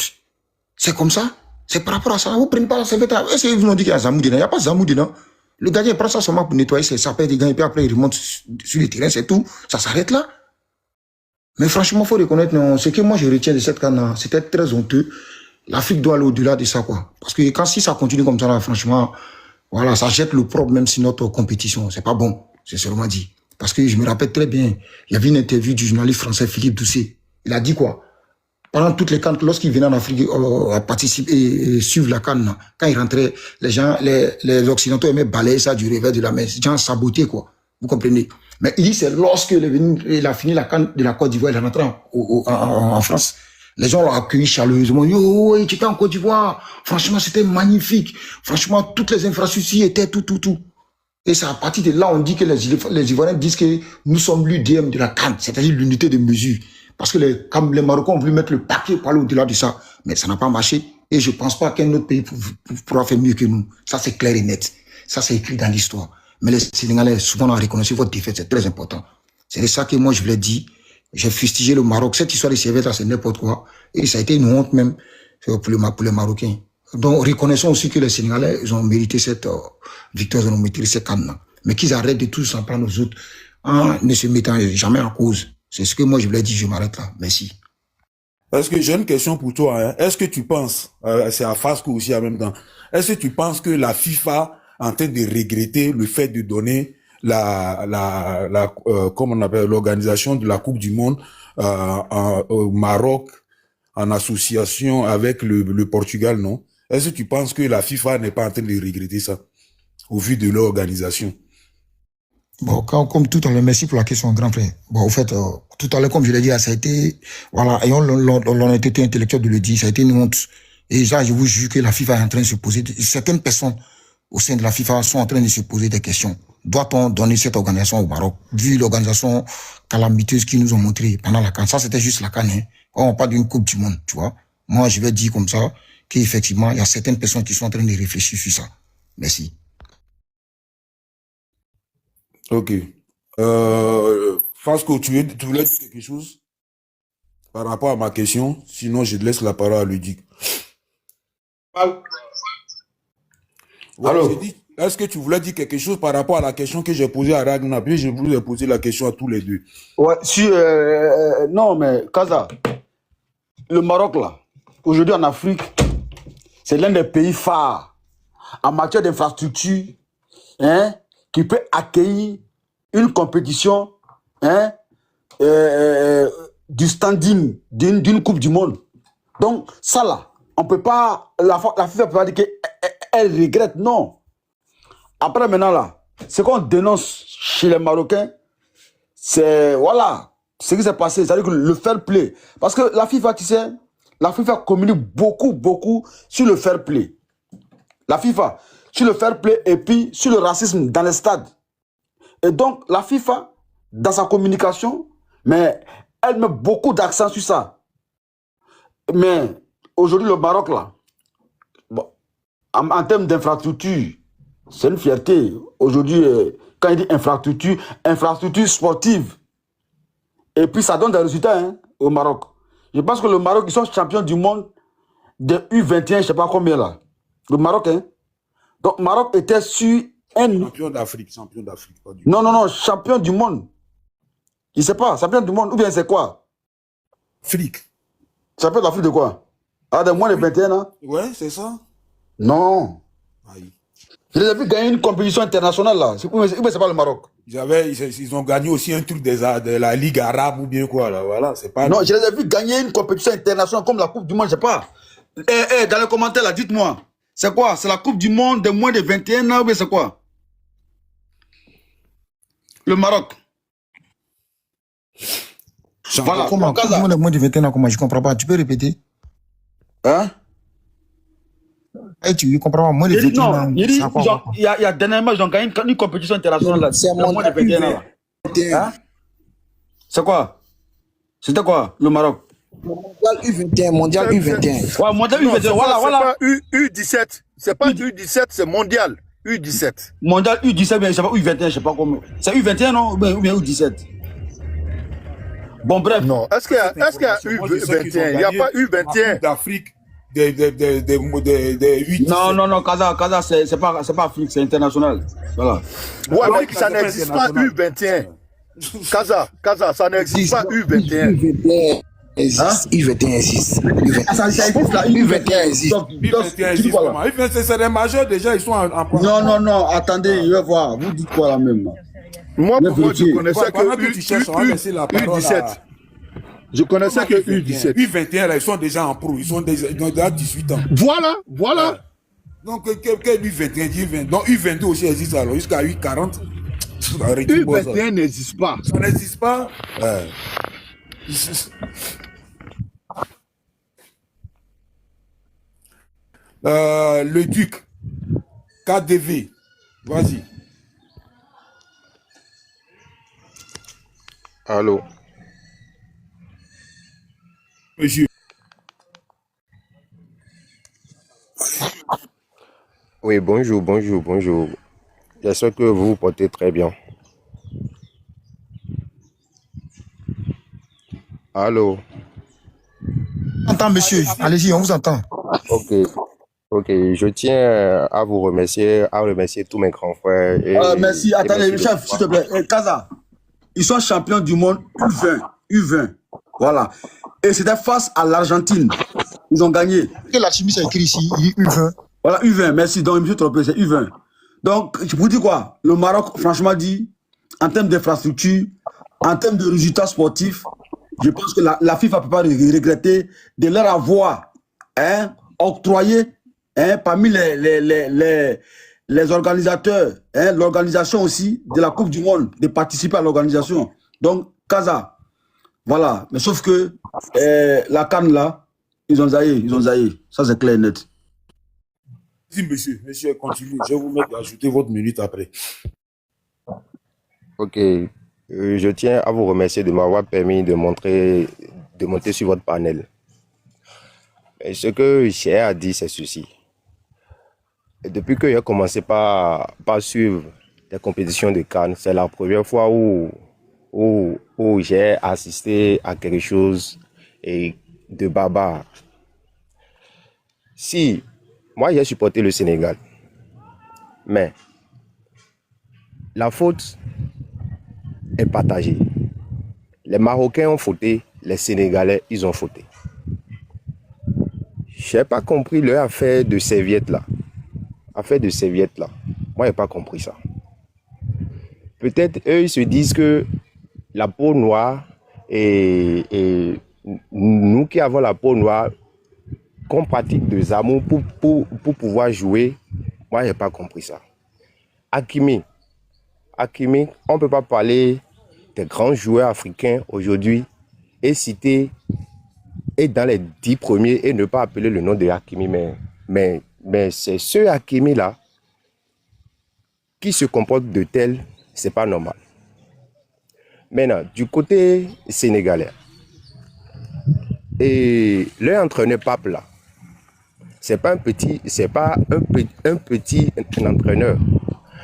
C'est comme ça. C'est par rapport à ça. Vous prenez pas la serviette. Est-ce qu'ils vous ont dit qu'il y a Zamou dedans? Il n'y a pas Zamou dedans. Le gardien prend ça seulement pour nettoyer sa paire des gants et puis après il remonte sur le terrain, c'est tout. Ça s'arrête là. Mais franchement, il faut reconnaître, non, ce que moi je retiens de cette CAN, c'était très honteux. L'Afrique doit aller au-delà de ça, quoi. Parce que si ça continue comme ça, là, franchement, voilà, ça jette le propre même si notre compétition. C'est pas bon. C'est seulement dit. Parce que je me rappelle très bien, il y avait une interview du journaliste français Philippe Doucet. Il a dit quoi? Pendant toutes les CAN, lorsqu'il venait en Afrique participer et suivre la CAN, quand il rentrait, les gens, les Occidentaux aimaient balayer ça du revers de la main. Les gens sabotaient, quoi. Vous comprenez? Mais il dit, c'est lorsqu'il a fini la CAN de la Côte d'Ivoire, il est rentré en France. Les gens l'ont accueilli chaleureusement. Yo, tu étais en Côte d'Ivoire. Franchement, c'était magnifique. Franchement, toutes les infrastructures étaient tout. Et c'est à partir de là, on dit que les Ivoiriens disent que nous sommes l'UDM de la CAN, c'est-à-dire l'unité de mesure. Parce que comme les Marocains ont voulu mettre le paquet pour aller au-delà de ça, mais ça n'a pas marché. Et je pense pas qu'un autre pays pourra faire mieux que nous. Ça, c'est clair et net. Ça, c'est écrit dans l'histoire. Mais les Sénégalais, souvent, ont reconnu votre défaite. C'est très important. C'est ça que moi, je voulais dire. J'ai fustigé le Maroc. Cette histoire de serviette, c'est n'importe quoi. Et ça a été une honte même pour les Marocains. Donc, reconnaissons aussi que les Sénégalais, ils ont mérité cette victoire, ils ont mérité cette canne. Mais qu'ils arrêtent de tous s'en prendre aux autres, en ne se mettant jamais en cause. C'est ce que moi je voulais dire, je m'arrête là. Merci. Parce que j'ai une question pour toi. Hein. Est-ce que tu penses, c'est à Fasco aussi en même temps, est-ce que tu penses que la FIFA est en train de regretter le fait de donner comment on appelle, l'organisation de la Coupe du Monde au Maroc en association avec le Portugal, non? Est-ce que tu penses que la FIFA n'est pas en train de regretter ça au vu de leur organisation? Bon, comme tout à l'heure, merci pour la question, grand frère. Bon, au fait, tout à l'heure, comme je l'ai dit, ça a été, voilà, ayant l'honnêteté intellectuelle de le dire, ça a été une honte. Et là, je vous jure que la FIFA est en train de se poser, certaines personnes au sein de la FIFA sont en train de se poser des questions. Doit-on donner cette organisation au Maroc, vu l'organisation calamiteuse qu'ils nous ont montré pendant la CAN? Ça, c'était juste la CAN, hein. On parle d'une Coupe du Monde, tu vois. Moi, je vais dire comme ça, qu'effectivement, il y a certaines personnes qui sont en train de réfléchir sur ça. Merci. Ok. Fasco, tu voulais dire quelque chose par rapport à ma question? Sinon, je laisse la parole à Ludic. Alors, est-ce que tu voulais dire quelque chose par rapport à la question que j'ai posée à Ragnar? Puis je vous ai posé la question à tous les deux. Ouais, non, mais Kaza, le Maroc, là, aujourd'hui en Afrique, c'est l'un des pays phares en matière d'infrastructure, hein, qui peut accueillir une compétition, hein, du standing d'une Coupe du Monde. Donc, ça là, on peut pas, la FIFA peut pas dire qu'elle regrette, non. Après, maintenant là, ce qu'on dénonce chez les Marocains, c'est, voilà, ce qui s'est passé, c'est-à-dire que le fair play. Parce que la FIFA, tu sais, la FIFA communique beaucoup sur le fair play. La FIFA, sur le fair play et puis sur le racisme dans les stades. Et donc, la FIFA, dans sa communication, mais elle met beaucoup d'accent sur ça. Mais aujourd'hui, le Maroc, là, bon, en termes d'infrastructure, c'est une fierté. Aujourd'hui, quand il dit infrastructure sportive, et puis ça donne des résultats, hein, au Maroc. Je pense que le Maroc, ils sont champions du monde de U21, je ne sais pas combien là. Le Maroc, hein. Donc, Maroc était sur un... Champion d'Afrique. Non, champion du monde. Je ne sais pas, champion du monde, ou bien c'est quoi? Afrique. Champion d'Afrique de quoi? Ah, de moins de 21 ans? Ouais, c'est ça. Non. Aïe. Je les ai vu gagner une compétition internationale là. C'est pas le Maroc. Ils ont gagné aussi un truc de la Ligue arabe ou bien quoi là. Voilà, c'est pas. Non, je les ai vu gagner une compétition internationale comme la Coupe du Monde, je sais pas. Dans les commentaires là, dites-moi. C'est quoi? C'est la Coupe du Monde de moins de 21 ans ou bien c'est quoi? Le Maroc. Voilà. Comment? Coupe du Monde de moins de 21 ans, comment? Je comprends pas. Tu peux répéter? Hein? Tu comprends pas? Moins de 21 ans. Non, il y a dernièrement, ils ont gagné une compétition internationale là. C'est moins de 21 ans là. Hein? C'est quoi? C'était quoi, le Maroc? Mondial U21, mondial U21. Ouais, mondial U21, voilà. C'est pas U17. C'est pas U17, c'est mondial. U17. Mondial U17, mais je sais pas, U21, je sais pas comment. C'est U21, non? Ou bien U17? Bon, bref. Non, est-ce qu'il y a U21? Il n'y a pas U21. D'Afrique, des 8. Non, Kaza, c'est pas Afrique, c'est international. Voilà. Ouais, mais ça n'existe pas U21. Kaza, ça n'existe pas U21. U21 existe. U21 existe. U21 c'est des majeurs déjà, ils sont en. Non, attendez, je vais voir. Vous dites quoi là même? Moi, je connaissais que U17. Je connaissais que U17. U21, là, ils sont déjà en pro. Ils ont déjà 18 ans. Voilà. Donc, quel U21, donc U22 aussi existe alors, jusqu'à U40. U21 n'existe pas. Ça n'existe pas. Le Duc, KDV, vas-y. Allô. Monsieur. Oui, bonjour. J'espère que vous vous portez très bien. Allô. On entend, monsieur. Allez-y, on vous entend. Ok. Je tiens à vous remercier, tous mes grands frères. Merci. Attendez, chef, s'il te plaît. Kaza, ils sont champions du monde U20. Voilà. Et c'était face à l'Argentine. Ils ont gagné. Et la chimie, c'est écrit ici, U20. Voilà, U20, merci. Donc, je me suis trompé, c'est U20. Donc, je vous dis quoi? Le Maroc, franchement dit, en termes d'infrastructure, en termes de résultats sportifs, je pense que la FIFA ne peut pas regretter de leur avoir octroyé parmi les organisateurs, hein, l'organisation aussi de la Coupe du Monde, de participer à l'organisation. Donc, Casa, voilà. Mais sauf que la CAN là, ils ont zaillé. Ça, c'est clair et net. Si, monsieur, continuez. Je vais vous mettre à ajouter votre minute après. Ok. Je tiens à vous remercier de m'avoir permis de monter sur votre panel. Et ce que j'ai à dire, c'est ceci. Depuis que j'ai commencé par suivre des compétitions de Cannes, c'est la première fois où j'ai assisté à quelque chose de barbare. Si, moi j'ai supporté le Sénégal, mais la faute est partagée. Les Marocains ont fauté, les Sénégalais, ils ont fauté. Je n'ai pas compris leur affaire de serviette là. Moi, je n'ai pas compris ça. Peut-être eux, ils se disent que la peau noire et nous qui avons la peau noire, qu'on pratique des amours pour pouvoir jouer. Moi, je n'ai pas compris ça. Hakimi, on ne peut pas parler des grands joueurs africains aujourd'hui et citer et dans les 10 premiers et ne pas appeler le nom de Hakimi, mais c'est ce Hakimi-là qui se comporte de tel, c'est pas normal. Maintenant, du côté sénégalais, et leur entraîneur Pape là, c'est pas un petit entraîneur.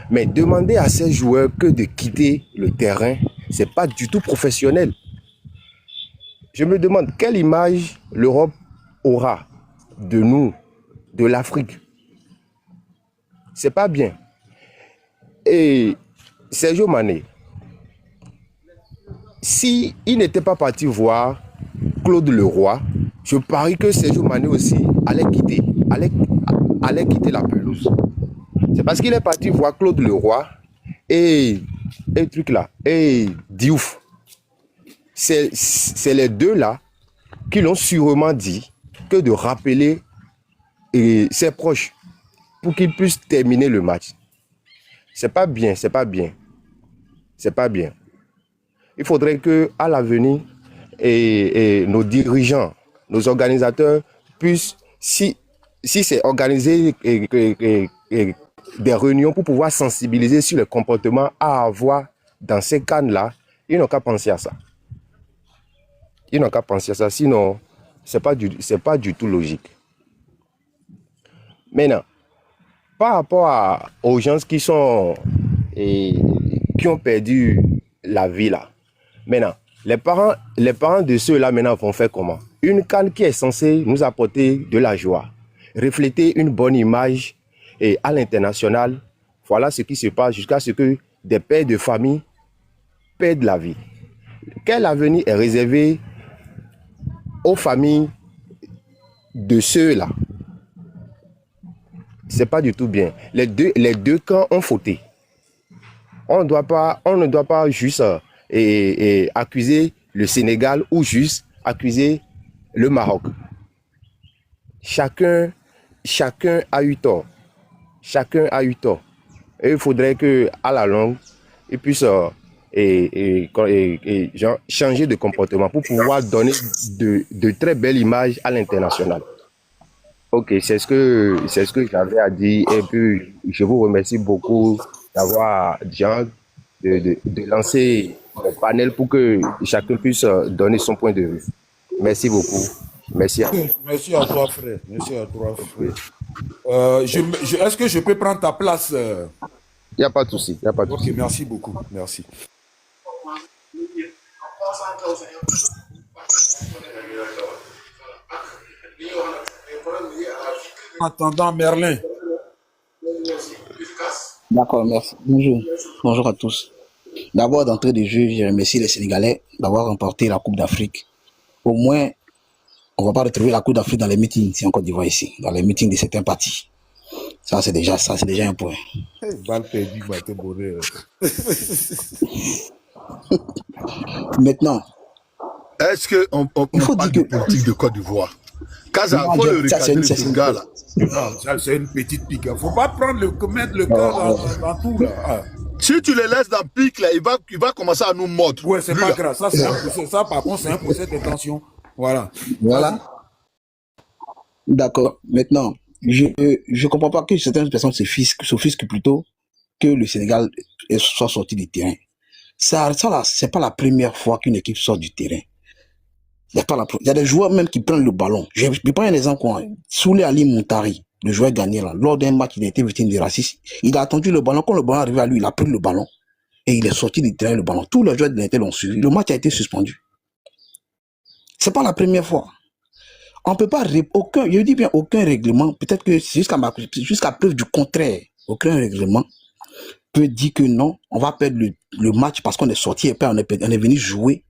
Mais demander à ces joueurs que de quitter le terrain, c'est pas du tout professionnel. Je me demande quelle image l'Europe aura de nous, de l'Afrique. C'est pas bien. Et Sergio Mané, si il n'était pas parti voir Claude Leroy, je parie que Sergio Mané aussi allait quitter la pelouse. C'est parce qu'il est parti voir Claude Leroy et truc là, et Diouf. C'est les deux là qui l'ont sûrement dit que de rappeler ses proches pour qu'ils puissent terminer le match. C'est pas bien. Il faudrait que à l'avenir nos dirigeants, nos organisateurs puissent, si c'est organiser des réunions pour pouvoir sensibiliser sur le comportement à avoir dans ces cannes-là, ils n'ont qu'à penser à ça. Sinon, c'est pas du tout logique. Maintenant, par rapport aux gens qui ont perdu la vie là, maintenant, les parents de ceux-là maintenant vont faire comment? Une canne qui est censée nous apporter de la joie, refléter une bonne image et à l'international, voilà ce qui se passe jusqu'à ce que des pères de famille perdent la vie. Quel avenir est réservé aux familles de ceux-là? C'est pas du tout bien. Les deux camps ont fauté. On ne doit pas juste accuser le Sénégal ou juste accuser le Maroc. Chacun a eu tort. Et il faudrait que à la longue, ils puissent changer de comportement pour pouvoir donner de très belles images à l'international. Ok, c'est ce que j'avais à dire. Et puis, je vous remercie beaucoup d'avoir de lancer le panel pour que chacun puisse donner son point de vue. Merci beaucoup. Merci à vous. Merci à toi, frère. Est-ce que je peux prendre ta place? Il n'y a pas de souci. Ok, merci beaucoup. Merci. En attendant, Merlin. D'accord, merci. Bonjour à tous. D'abord, d'entrée de jeu, je remercie les Sénégalais d'avoir remporté la Coupe d'Afrique. Au moins, on ne va pas retrouver la Coupe d'Afrique dans les meetings, c'est en Côte d'Ivoire ici, dans les meetings de certains partis. Ça, c'est déjà un point. Balle perdue, Maté Boré. Maintenant, est-ce qu'on parle de politique de Côte d'Ivoire? Casa, il faut le recadrer, ce gars-là. Ah, ça, c'est une petite pique. Il ne faut pas mettre le cœur dans tout. Là. Ah. Si tu le laisses dans le pic, là, il va commencer à nous mordre. Ouais, c'est pas grave. Ça, par contre, c'est un procès de tension. Voilà. Voilà. D'accord. Maintenant, je ne comprends pas que certaines personnes s'offusquent plutôt que le Sénégal soit sorti du terrain. Ça là, c'est pas la première fois qu'une équipe sort du terrain. Il y a des joueurs même qui prennent le ballon. Je prends un exemple. Souley Ali Moutari, le joueur gagné là, lors d'un match, il a été victime de racisme. Il a attendu le ballon. Quand le ballon est arrivé à lui, il a pris le ballon et il est sorti du terrain le ballon. Tous les joueurs de l'Inter l'ont suivi. Le match a été suspendu. C'est pas la première fois. On peut pas je dis bien aucun règlement. Peut-être que jusqu'à preuve du contraire, aucun règlement peut dire que non, on va perdre le match parce qu'on est sorti et puis on est venu jouer,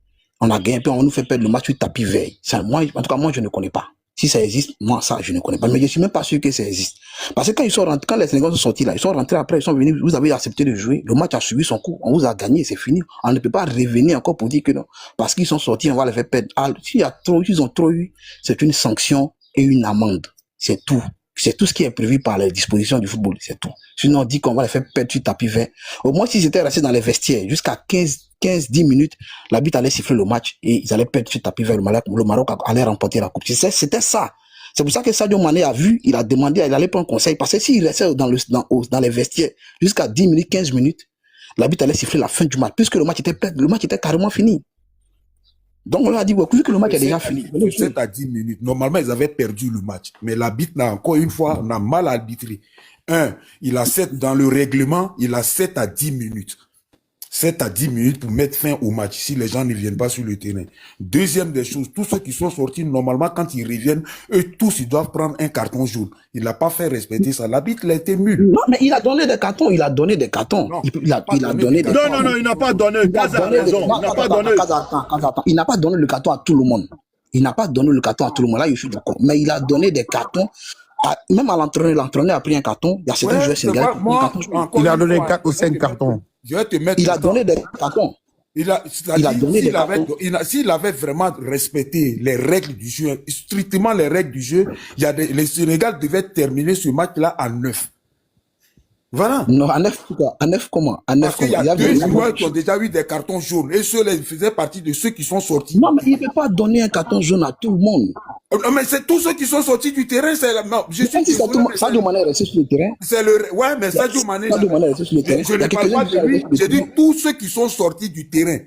on a gagné, puis on nous fait perdre le match sur tapis vert. Ça, moi, en tout cas, moi, je ne connais pas. Si ça existe, moi, ça, je ne connais pas. Mais je suis même pas sûr que ça existe. Parce que quand les Sénégalais sont sortis là, ils sont rentrés après, ils sont venus, vous avez accepté de jouer, le match a suivi son cours, on vous a gagné, c'est fini. On ne peut pas revenir encore pour dire que non. Parce qu'ils sont sortis, on va les faire perdre. S'ils ont trop eu, c'est une sanction et une amende. C'est tout. C'est tout ce qui est prévu par les dispositions du football, c'est tout. Sinon, on dit qu'on va les faire perdre sur tapis vert. Au moins, s'ils étaient restés dans les vestiaires jusqu'à 15-10 minutes, l'arbitre allait siffler le match et ils allaient perdre sur tapis vert. Le Maroc allait remporter la coupe. C'était ça. C'est pour ça que Sadio Mané a vu, il a demandé, il allait prendre conseil. Parce que s'il restait dans les vestiaires jusqu'à 10 minutes, 15 minutes, l'arbitre allait siffler la fin du match. Puisque le match était carrément fini. Donc on a dit, vu que le match est déjà fini. 7 à 10 minutes. Normalement, ils avaient perdu le match. Mais l'arbitre n'a encore une fois, on a mal arbitré. Il a 7 dans le règlement, il a 7 à 10 minutes. 7 à 10 minutes pour mettre fin au match si les gens ne viennent pas sur le terrain. Deuxième des choses, tous ceux qui sont sortis, normalement, quand ils reviennent, eux tous, ils doivent prendre un carton jaune. Il n'a pas fait respecter ça. L'arbitre, il a été nul. Non, mais il a donné des cartons. Non, il a donné des cartons. Non, il n'a pas donné. Il n'a pas donné. Il n'a pas donné le carton à tout le monde. Il n'a pas donné le carton à tout le monde. Là, je suis d'accord. Mais il a donné des cartons. Même à l'entraîneur, l'entraîneur a pris un carton. Il y a certains joueurs sénégalais. Il a donné 4 ou 5 cartons. Je vais te mettre. Il a donné des cartons. S'il avait vraiment respecté les règles du jeu, strictement les règles du jeu, le Sénégal devait terminer ce match-là à 9. Voilà. Non, à 9 quoi? À 9 comment? À 9 Parce qu'il y a 2 joueurs qui ont déjà eu des cartons jaunes et ceux-là, ils faisaient partie de ceux qui sont sortis. Non, mais il ne peut pas donner un carton jaune à tout le monde. Mais c'est tous ceux qui sont sortis du terrain. Non, je suis Sadio Mané est resté sur le terrain. Ouais, mais Sadio Mané est resté sur le terrain. Je ne parle pas de lui. J'ai dit tous ceux qui sont sortis du terrain.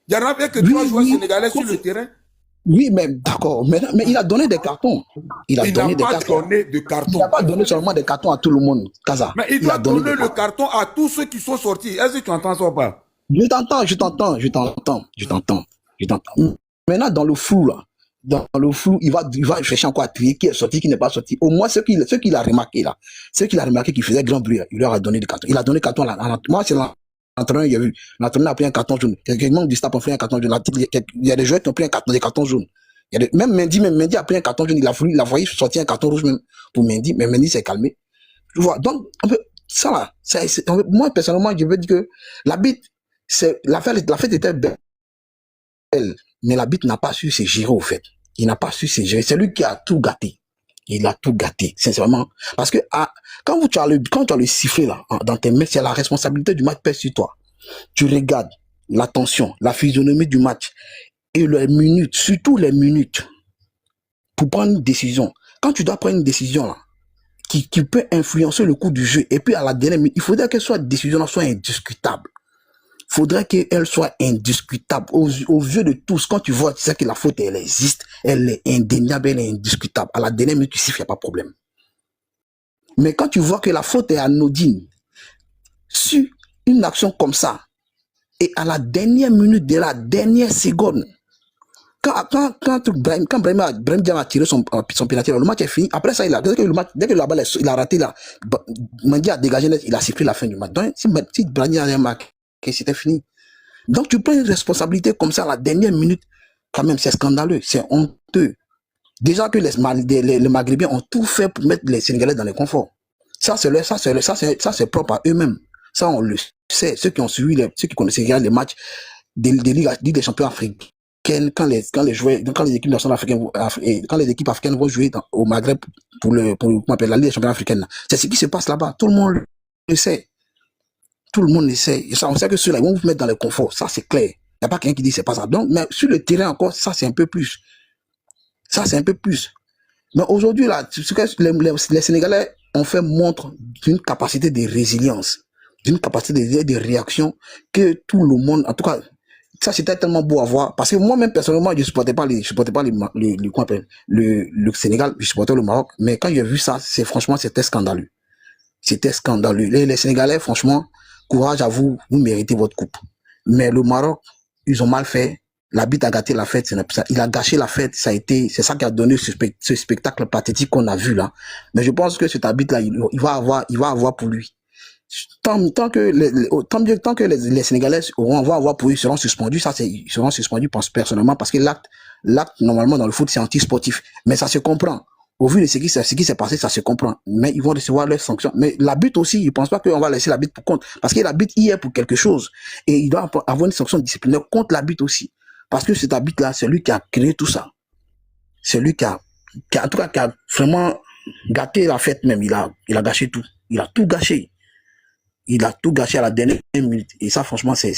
Il y en a bien que 3 joueurs sénégalais sur le terrain. Oui, mais d'accord. Mais il a donné des cartons. Il n'a pas donné de cartons. Il n'a pas donné seulement des cartons à tout le monde, Kaza. Mais il doit donner le carton à tous ceux qui sont sortis. Est-ce que tu entends ça ou pas? Je t'entends. Maintenant, dans le flou, là, il va chercher encore à trier qui est sorti, qui n'est pas sorti. Au moins, ceux qu'il a remarqué, là, qui faisaient grand bruit, il leur a donné des cartons. Il a donné des cartons là. Moi, c'est l'entraîneur, il y a vu. L'entraîneur a pris un carton jaune. Quelqu'un du staff a pris un carton jaune. Il y a des joueurs qui ont pris des cartons jaunes. Même Mendy a pris un carton jaune. Il a voulu sortir un carton rouge même pour Mendy. Mais Mendy s'est calmé. Tu vois. Donc, ça là, moi, personnellement, je veux dire que l'arbitre, la fête était belle. Mais l'arbitre n'a pas su se gérer au fait. Il n'a pas su se gérer. C'est lui qui a tout gâté. Il a tout gâté, sincèrement. Parce que quand tu as le sifflet là, dans tes mains, c'est la responsabilité du match pèse sur toi. Tu regardes la tension, la physionomie du match et les minutes, surtout les minutes, pour prendre une décision. Quand tu dois prendre une décision là, qui peut influencer le cours du jeu, et puis à la dernière minute, il faudrait que cette décision-là soit indiscutable. Il faudrait qu'elle soit indiscutable. Aux yeux de tous, quand tu vois, tu sais que la faute, elle existe, elle est indéniable, elle est indiscutable. À la dernière minute, tu siffles, il n'y a pas de problème. Mais quand tu vois que la faute est anodine, sur une action comme ça, et à la dernière minute de la dernière seconde, quand Brahim Diam a tiré son pénalty, le match est fini. Après ça, dès que la balle il a raté là, Mendy a dégagé net, il a sifflé la fin du match. Donc, si Brahim Diam a marqué, c'était fini. Donc, tu prends une responsabilité comme ça à la dernière minute, quand même, c'est scandaleux, c'est honteux. Déjà que les Maghrébins ont tout fait pour mettre les Sénégalais dans le confort. Ça, c'est propre à eux-mêmes. Ça, on le sait. Ceux qui ont suivi, ceux qui connaissaient les matchs des Ligues des champions africains. africaines, quand les équipes nationales africaines, quand les équipes africaines vont jouer au Maghreb pour comment on appelle, la Ligue des championnats africaine, c'est ce qui se passe là-bas. Tout le monde le sait. Tout le monde le sait. Et ça, on sait que ceux-là, ils vont vous mettre dans le confort. Ça, c'est clair. Il n'y a pas quelqu'un qui dit que c'est pas ça. Donc, mais sur le terrain encore, ça, c'est un peu plus. Ça, c'est un peu plus. Mais aujourd'hui, là, ce que les Sénégalais ont fait montre d'une capacité de résilience, d'une capacité de réaction que tout le monde, en tout cas, ça, c'était tellement beau à voir. Parce que moi-même, personnellement, je supportais pas le Sénégal, je supportais le Maroc. Mais quand j'ai vu ça, franchement, c'était scandaleux. C'était scandaleux. Les Sénégalais, franchement, courage à vous, vous méritez votre coupe. Mais le Maroc, ils ont mal fait. L'arbitre a gâté la fête, il a gâché la fête, c'est ça qui a donné ce spectacle pathétique qu'on a vu là. Mais je pense que cet arbitre là, il va avoir pour lui. Tant que les Sénégalais vont avoir pour lui, ils seront suspendus, ils seront suspendus personnellement, parce que l'acte, normalement, dans le foot, c'est anti-sportif. Mais ça se comprend. Au vu de ce qui s'est passé, ça se comprend. Mais ils vont recevoir leurs sanctions. Mais l'arbitre aussi, il ne pense pas qu'on va laisser l'arbitre pour compte. Parce que l'arbitre y est pour quelque chose. Et il doit avoir une sanction disciplinaire contre l'arbitre aussi. Parce que cet arbitre-là, c'est lui qui a créé tout ça. C'est lui qui a vraiment gâté la fête même. Il a gâché tout. Il a tout gâché. Il a tout gâché à la dernière minute. Et ça, franchement, c'est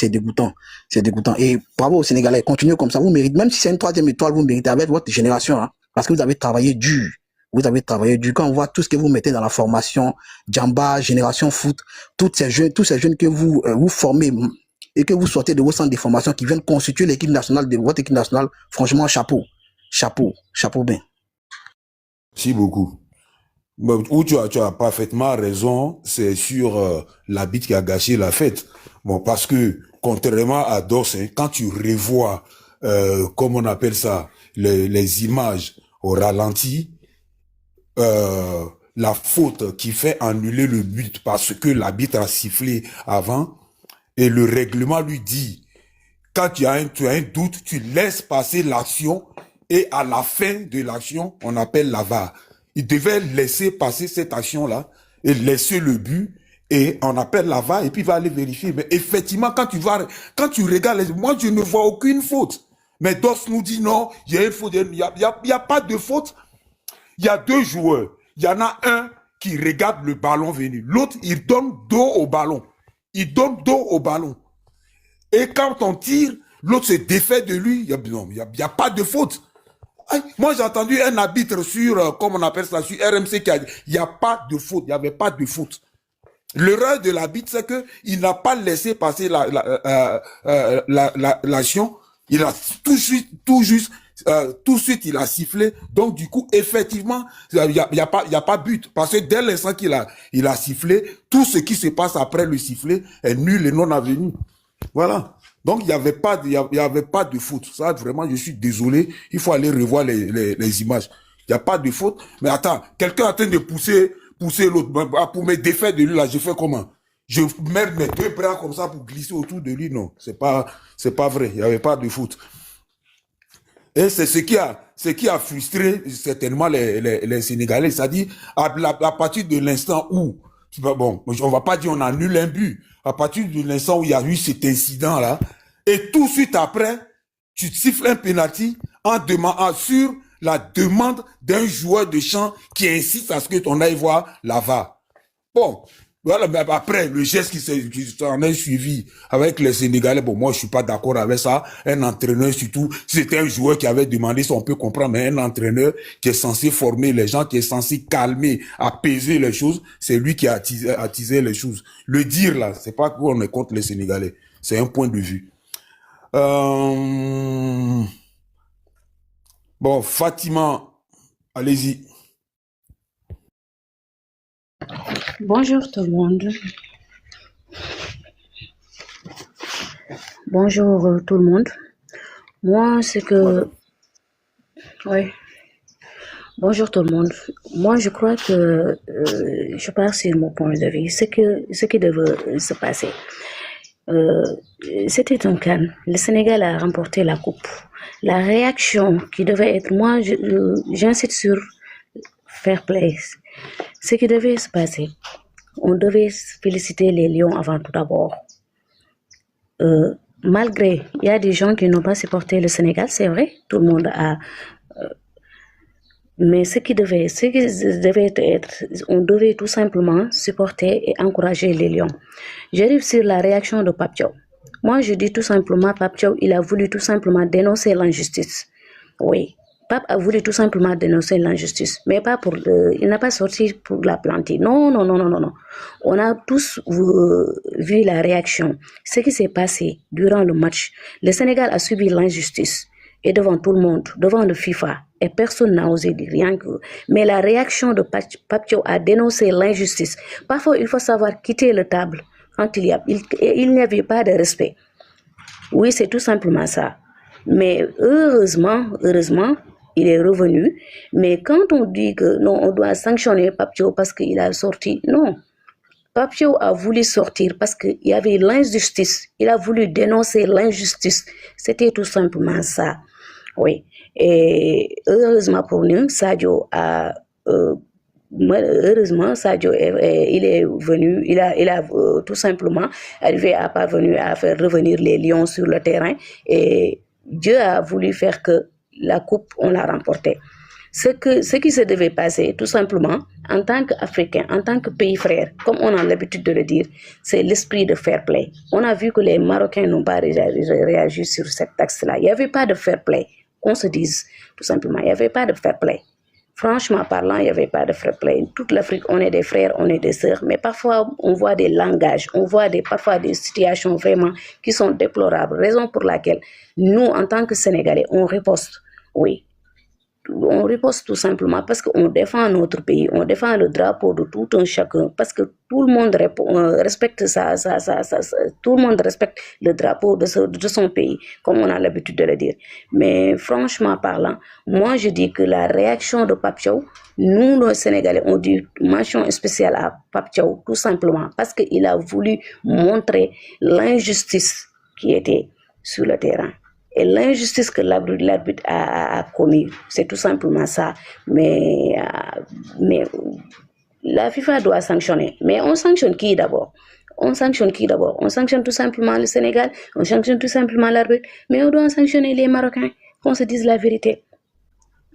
dégoûtant. C'est dégoûtant. Et bravo aux Sénégalais. Continuez comme ça. Vous méritez, même si c'est une 3e étoile, vous méritez avec votre génération, hein, parce que vous avez travaillé dur. Vous avez travaillé dur. Quand on voit tout ce que vous mettez dans la formation, Djamba, Génération Foot, tous ces jeunes que vous formez et que vous sortez de vos centres de formation qui viennent constituer l'équipe nationale, de votre équipe nationale, franchement, chapeau. Chapeau. Chapeau bien. Merci beaucoup. Où tu as parfaitement raison, c'est sur l'arbitre qui a gâché la fête. Bon, parce que, contrairement à Dos, hein, quand tu revois, comme on appelle ça, les images au ralenti, la faute qui fait annuler le but parce que l'arbitre a sifflé avant, et le règlement lui dit, quand tu as un doute, tu laisses passer l'action, et à la fin de l'action, on appelle la VAR. Il devait laisser passer cette action-là et laisser le but et on appelle la VAR et puis il va aller vérifier. Mais effectivement, quand tu regardes, moi je ne vois aucune faute. Mais Dos nous dit non, il y a une faute, il y a pas de faute. Il y a 2 joueurs. Il y en a un qui regarde le ballon venir. L'autre, il donne dos au ballon. Il donne dos au ballon. Et quand on tire, l'autre se défait de lui. Il y a pas de faute. Moi, j'ai entendu un arbitre sur, comme on appelle ça, sur RMC qui a dit, il n'y a pas de faute, il n'y avait pas de faute. L'erreur de l'arbitre, c'est que il n'a pas laissé passer l'action. Il a tout de suite, il a sifflé. Donc, du coup, effectivement, il y a pas but. Parce que dès l'instant qu'il a sifflé, tout ce qui se passe après le sifflet est nul et non avenu. Voilà. Donc, il n'y avait pas de faute. Ça, vraiment, je suis désolé. Il faut aller revoir les images. Il n'y a pas de faute. Mais attends, quelqu'un est en train de pousser l'autre. Pour me défaire de lui, là, je fais comment? Je mets mes 2 bras comme ça pour glisser autour de lui. Non, c'est pas vrai. Il n'y avait pas de faute. Et c'est ce qui a frustré certainement les Sénégalais. C'est-à-dire, à partir de l'instant où, bon, on va pas dire on annule un but. À partir de l'instant où il y a eu cet incident-là, et tout de suite après, tu siffles un penalty sur la demande d'un joueur de champ qui insiste à ce que ton aille voir la VAR. Bon, voilà, mais après, le geste qui s'en est suivi avec les Sénégalais, bon, moi, je suis pas d'accord avec ça. Un entraîneur, surtout, si c'était un joueur qui avait demandé ça, on peut comprendre, mais un entraîneur qui est censé former les gens, qui est censé calmer, apaiser les choses, c'est lui qui a attisé les choses. Le dire, là, c'est pas qu'on est contre les Sénégalais. C'est un point de vue. Bon, Fatima, allez-y. Bonjour tout le monde. Bonjour tout le monde. Moi, c'est que... Oui. Bonjour tout le monde. Moi, je crois que je pars sur mon point de vue. Ce qui devait se passer. C'était un CAN. Le Sénégal a remporté la coupe. La réaction qui devait être... Moi, j'insiste sur fair play. Ce qui devait se passer. On devait féliciter les Lions avant tout d'abord. malgré, il y a des gens qui n'ont pas supporté le Sénégal, c'est vrai, tout le monde a... mais ce qui devait être, on devait tout simplement supporter et encourager les Lions. J'arrive sur la réaction de Pape Thiaw. Moi, je dis tout simplement, Pape Thiaw, il a voulu tout simplement dénoncer l'injustice. Oui, Pape a voulu tout simplement dénoncer l'injustice, mais pas pour il n'a pas sorti pour la planter. Non, non, non, non, non, non. On a tous vu la réaction. Ce qui s'est passé durant le match, le Sénégal a subi l'injustice. Et devant tout le monde, devant le FIFA, et personne n'a osé dire rien que... Mais la réaction de Pape Thiaw a dénoncé l'injustice. Parfois, il faut savoir quitter la table quand il n'y avait pas de respect. Oui, c'est tout simplement ça. Mais heureusement, il est revenu. Mais quand on dit que non, on doit sanctionner Pape Thiaw parce qu'il a sorti, non. Pape Thiaw a voulu sortir parce qu'il y avait l'injustice. Il a voulu dénoncer l'injustice. C'était tout simplement ça. Oui. Et heureusement pour nous, Sadio a... heureusement, Sadio il est venu, il a tout simplement arrivé à parvenir à faire revenir les Lions sur le terrain. Et Dieu a voulu faire que la coupe, on l'a remportée. Ce qui se devait passer, tout simplement, en tant qu'Africain, en tant que pays frère, comme on a l'habitude de le dire, c'est l'esprit de fair play. On a vu que les Marocains n'ont pas réagi sur cette taxe-là. Il n'y avait pas de fair play, qu'on se dise, tout simplement. Il n'y avait pas de fair play. Franchement parlant, il n'y avait pas de fair play. Toute l'Afrique, on est des frères, on est des sœurs, mais parfois, on voit des langages, on voit parfois des situations vraiment qui sont déplorables. Raison pour laquelle, nous, en tant que Sénégalais, on riposte, oui. On riposte tout simplement parce qu'on défend notre pays, on défend le drapeau de tout un chacun, parce que tout le monde respecte tout le monde respecte le drapeau de son pays, comme on a l'habitude de le dire. Mais franchement parlant, moi je dis que la réaction de Pape Thiaw, nous les Sénégalais, on dit mention spéciale à Pape Thiaw, tout simplement parce qu'il a voulu montrer l'injustice qui était sur le terrain. Et l'injustice que l'arbitre a commis, c'est tout simplement ça. Mais la FIFA doit sanctionner. Mais on sanctionne qui d'abord? On sanctionne qui d'abord? On sanctionne tout simplement le Sénégal, on sanctionne tout simplement l'arbitre, mais on doit sanctionner les Marocains, qu'on se dise la vérité.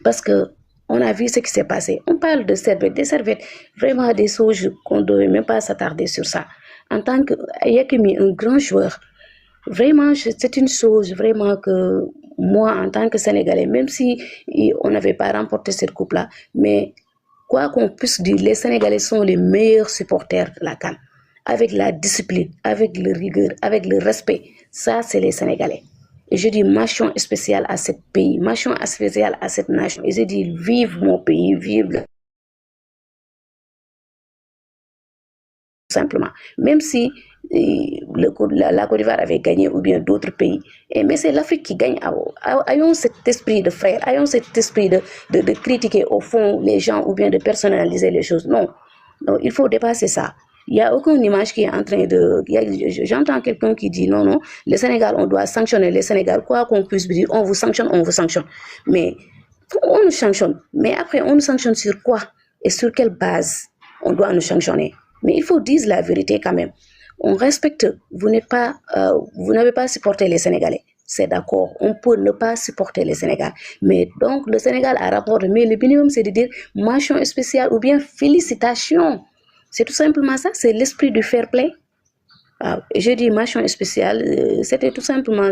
Parce que on a vu ce qui s'est passé. On parle de serviettes, des serviettes, vraiment des choses qu'on ne devait même pas s'attarder sur ça. En tant que Yakimi, un grand joueur, vraiment, c'est une chose vraiment que moi, en tant que Sénégalais, même si on n'avait pas remporté cette coupe-là, mais quoi qu'on puisse dire, les Sénégalais sont les meilleurs supporters de la CAN. Avec la discipline, avec le rigueur, avec le respect, ça, c'est les Sénégalais. Et je dis mention spéciale à ce pays, mention spéciale à cette nation. Et je dis vive mon pays, vive simplement. Même si la Côte d'Ivoire avait gagné ou bien d'autres pays. Mais c'est l'Afrique qui gagne. Ayons cet esprit de frère, ayons cet esprit de critiquer au fond les gens ou bien de personnaliser les choses. Non, non, il faut dépasser ça. Il n'y a aucune image qui est en train de... J'entends quelqu'un qui dit non, le Sénégal, on doit sanctionner le Sénégal. Quoi qu'on puisse dire, on vous sanctionne, on vous sanctionne. Mais on nous sanctionne. Mais après, on nous sanctionne sur quoi? Et sur quelle base on doit nous sanctionner? Mais il faut dire la vérité quand même. On respecte, vous n'avez pas supporté les Sénégalais. C'est d'accord, on peut ne pas supporter les Sénégal. Mais donc, le Sénégal a rapporté, mais le minimum, c'est de dire mention spéciale ou bien félicitations. C'est tout simplement ça, c'est l'esprit du fair play. Je dis mention spéciale, c'était tout simplement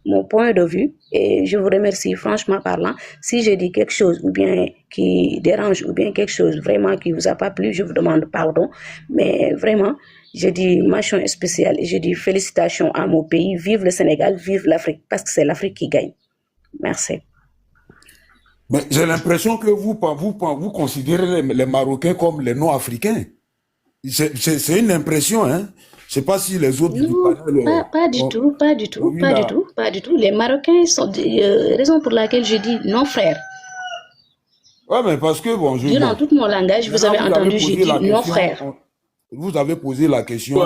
mon point de vue. Et je vous remercie, franchement parlant. Si j'ai dit quelque chose ou bien qui dérange ou bien quelque chose vraiment qui vous a pas plu, je vous demande pardon. Mais vraiment, je dis mention spéciale et je dis félicitations à mon pays. Vive le Sénégal, vive l'Afrique, parce que c'est l'Afrique qui gagne. Merci. Mais j'ai l'impression que vous considérez les Marocains comme les non-africains. C'est une impression, hein. Je sais pas si les autres... Non, pas du tout, pas du tout, pas du tout, pas du tout. Les Marocains sont... raison pour laquelle je dis non frère. Ouais, mais parce que, bon... Dans tout mon langage, vous avez entendu, j'ai dit non frère. Vous avez posé la question...